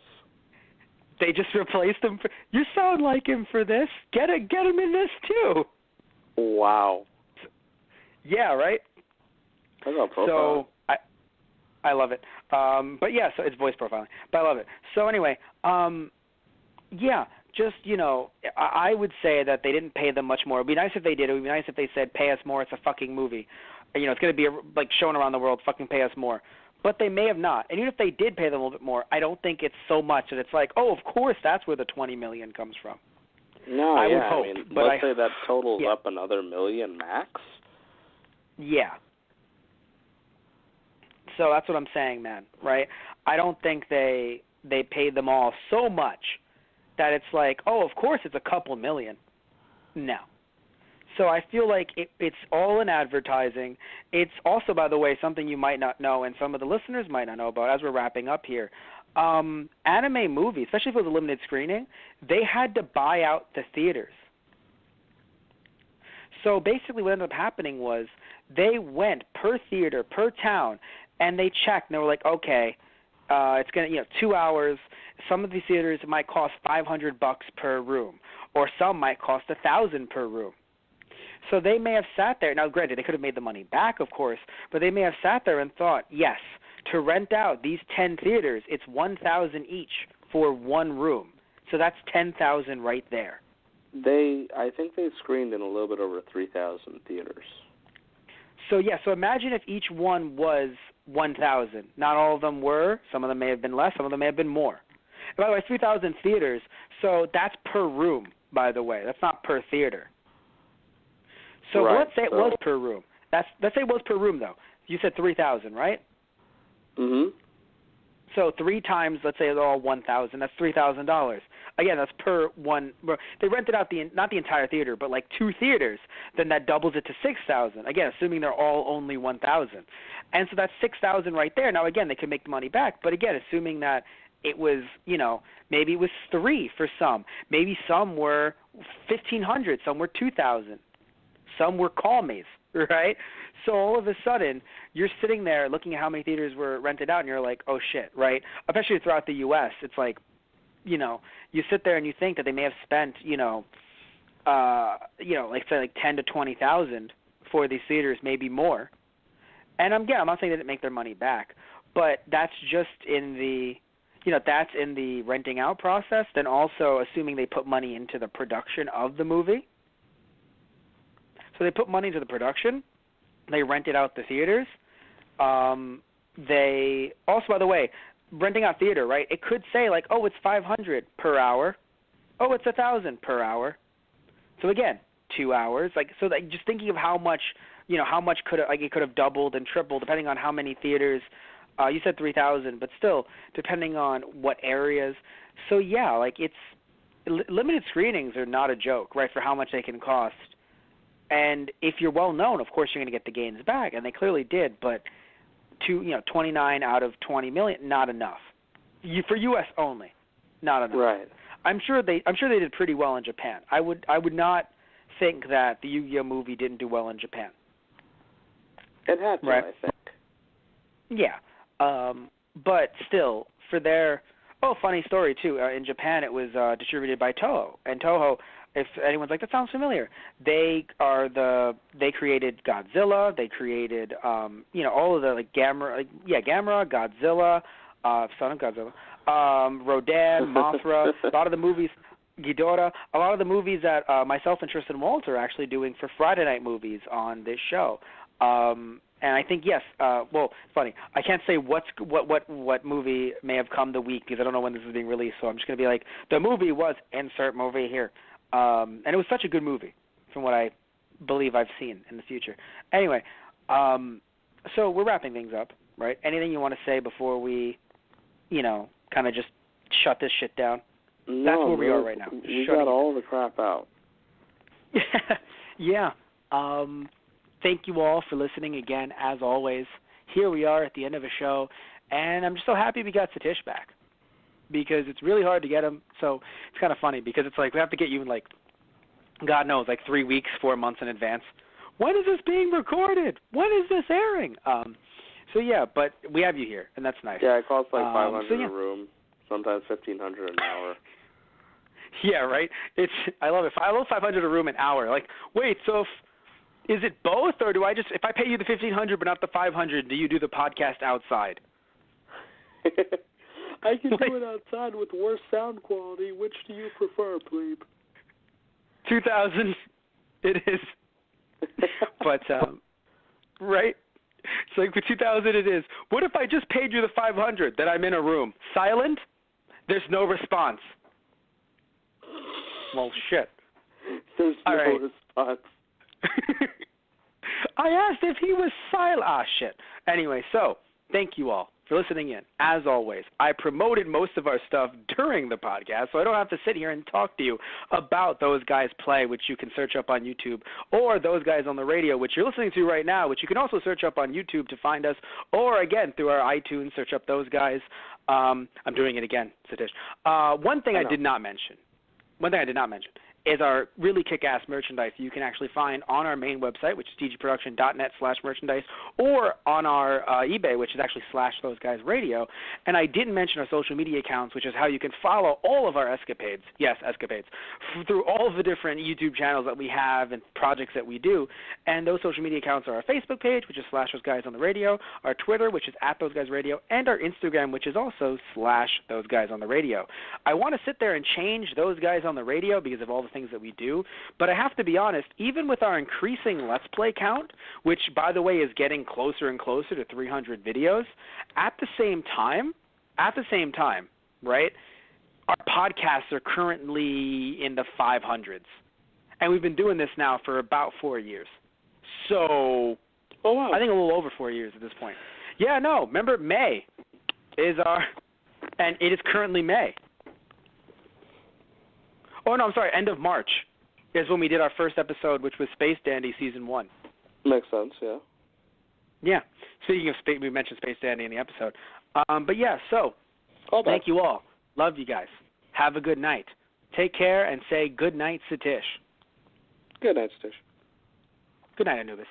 They just replaced him. You sound like him for this. Get him in this too. Wow. Yeah, right? So I love it. But yeah, so it's voice profiling. But I love it. So anyway, just, I would say that they didn't pay them much more. It would be nice if they did. It would be nice if they said, pay us more, it's a fucking movie. It's going to be shown around the world, fucking pay us more. But they may have not. And even if they did pay them a little bit more, I don't think it's so much that it's like, of course that's where the $20 million comes from. No, I would hope. But let's say that totals up another $1 million max. Yeah. So that's what I'm saying, man, right? I don't think they paid them all so much that it's like, of course it's a couple million. No. So I feel like it's all in advertising. It's also, by the way, something you might not know and some of the listeners might not know about as we're wrapping up here. Anime movies, especially if it was a limited screening, they had to buy out the theaters. So basically what ended up happening was they went per theater, per town, and they checked, and they were like, okay, it's going to, 2 hours. Some of these theaters might cost $500 per room, or some might cost $1,000 per room. So they may have sat there. Now, granted, they could have made the money back, of course, but they may have sat there and thought, yes, to rent out these 10 theaters, it's $1,000 each for one room. So that's $10,000 right there. I think they screened in a little bit over 3,000 theaters. So imagine if each one was 1,000. Not all of them were. Some of them may have been less. Some of them may have been more. And by the way, 3,000 theaters, so that's per room, by the way. That's not per theater. So let's say it was per room. Let's say it was per room, though. You said 3,000, right? Mm-hmm. So 3 times, let's say they're all 1,000. That's $3,000. again, that's per one. They rented out not the entire theater, but like 2 theaters. Then that doubles it to 6,000. Again, assuming they're all only 1,000, and so that's 6,000 right there. Now again, they could make the money back, but again, assuming that it was, maybe it was 3 for some. Maybe some were 1,500, some were 2,000, some were call me's, right? So all of a sudden, you're sitting there looking at how many theaters were rented out, and you're like, oh shit, right? Especially throughout the U.S., it's like, you sit there and you think that they may have spent, like say like 10 to 20,000 for these theaters, maybe more. And I'm not saying they didn't make their money back, but that's just in the that's in the renting out process, then also assuming they put money into the production of the movie. So they put money into the production. They rented out the theaters. They also, by the way, renting out theater, right? It could say like, oh, it's $500 per hour. Oh, it's $1,000 per hour. So again, 2 hours. Like, so like just thinking of how much could it could have doubled and tripled depending on how many theaters. You said 3,000, but still, depending on what areas. So yeah, like it's limited screenings are not a joke, right? For how much they can cost, and if you're well known, of course you're going to get the gains back, and they clearly did. But 29 out of 20 million, not enough. For U.S. only, not enough. Right. I'm sure they did pretty well in Japan. I would not think that the Yugioh movie didn't do well in Japan. It had to, right? I think. Yeah. But still, for their funny story too. In Japan, it was distributed by Toho, and Toho, if anyone's like that sounds familiar, they created Godzilla, they created all of the like Gamera, Godzilla, Son of Godzilla, Rodan, Mothra, a lot of the movies. Ghidorah, a lot of the movies that myself and Tristan Waltz are actually doing for Friday night movies on this show. And I think yes. Well, funny. I can't say what movie may have come the week because I don't know when this is being released. So I'm just going to be like, the movie was insert movie here, and it was such a good movie from what I believe I've seen in the future. Anyway, so we're wrapping things up, right? Anything you want to say before we, kind of just shut this shit down? No, that's where we are right now. We got all the crap out. Yeah. Thank you all for listening again, as always. Here we are at the end of a show, and I'm just so happy we got Satish back because it's really hard to get him. So it's kind of funny because it's like we have to get you in like, God knows, like 3 weeks, 4 months in advance. When is this being recorded? When is this airing? So yeah, but we have you here, and that's nice. Yeah, it costs like $500 a room, sometimes $1,500 an hour. Yeah, right. I love it. I love $500 a room an hour. Like, wait, so is it both, or do I just, if I pay you the $1,500 but not the $500, do you do the podcast outside? I can do it outside with worse sound quality. Which do you prefer, plebe? 2,000, it is. But right, it's like for 2,000 it is. What if I just paid you the $500? Then I'm in a room, silent. There's no response. Well, shit. There's no response. I asked if he was silent. Ah, shit. Anyway, so thank you all for listening in. As always, I promoted most of our stuff during the podcast, so I don't have to sit here and talk to you about Those Guys Play, which you can search up on YouTube, or Those Guys on the Radio, which you're listening to right now, which you can also search up on YouTube to find us, or again through our iTunes, search up Those Guys. I'm doing it again, Satish. One thing I did not mention is our really kick-ass merchandise you can actually find on our main website, which is tgproduction.net/merchandise, or on our eBay, which is actually /ThoseGuysRadio. And I didn't mention our social media accounts, which is how you can follow all of our escapades, through all of the different YouTube channels that we have and projects that we do. And those social media accounts are our Facebook page, which is /ThoseGuysOnTheRadio, our Twitter, which is @ThoseGuysRadio, and our Instagram, which is also /ThoseGuysOnTheRadio. I want to sit there and change Those Guys on the Radio because of all the things that we do, but I have to be honest, even with our increasing Let's Play count, which by the way is getting closer and closer to 300 videos, at the same time, right, our podcasts are currently in the 500s, and we've been doing this now for about 4 years. So, I think a little over 4 years at this point. Yeah, no, remember May is and it is currently May. Oh, no, I'm sorry, end of March is when we did our first episode, which was Space Dandy Season 1. Makes sense, yeah. Yeah. Speaking of space, we mentioned Space Dandy in the episode. But yeah, so Thank you all. Love you guys. Have a good night. Take care and say good night, Satish. Good night, Satish. Good night, Anubis.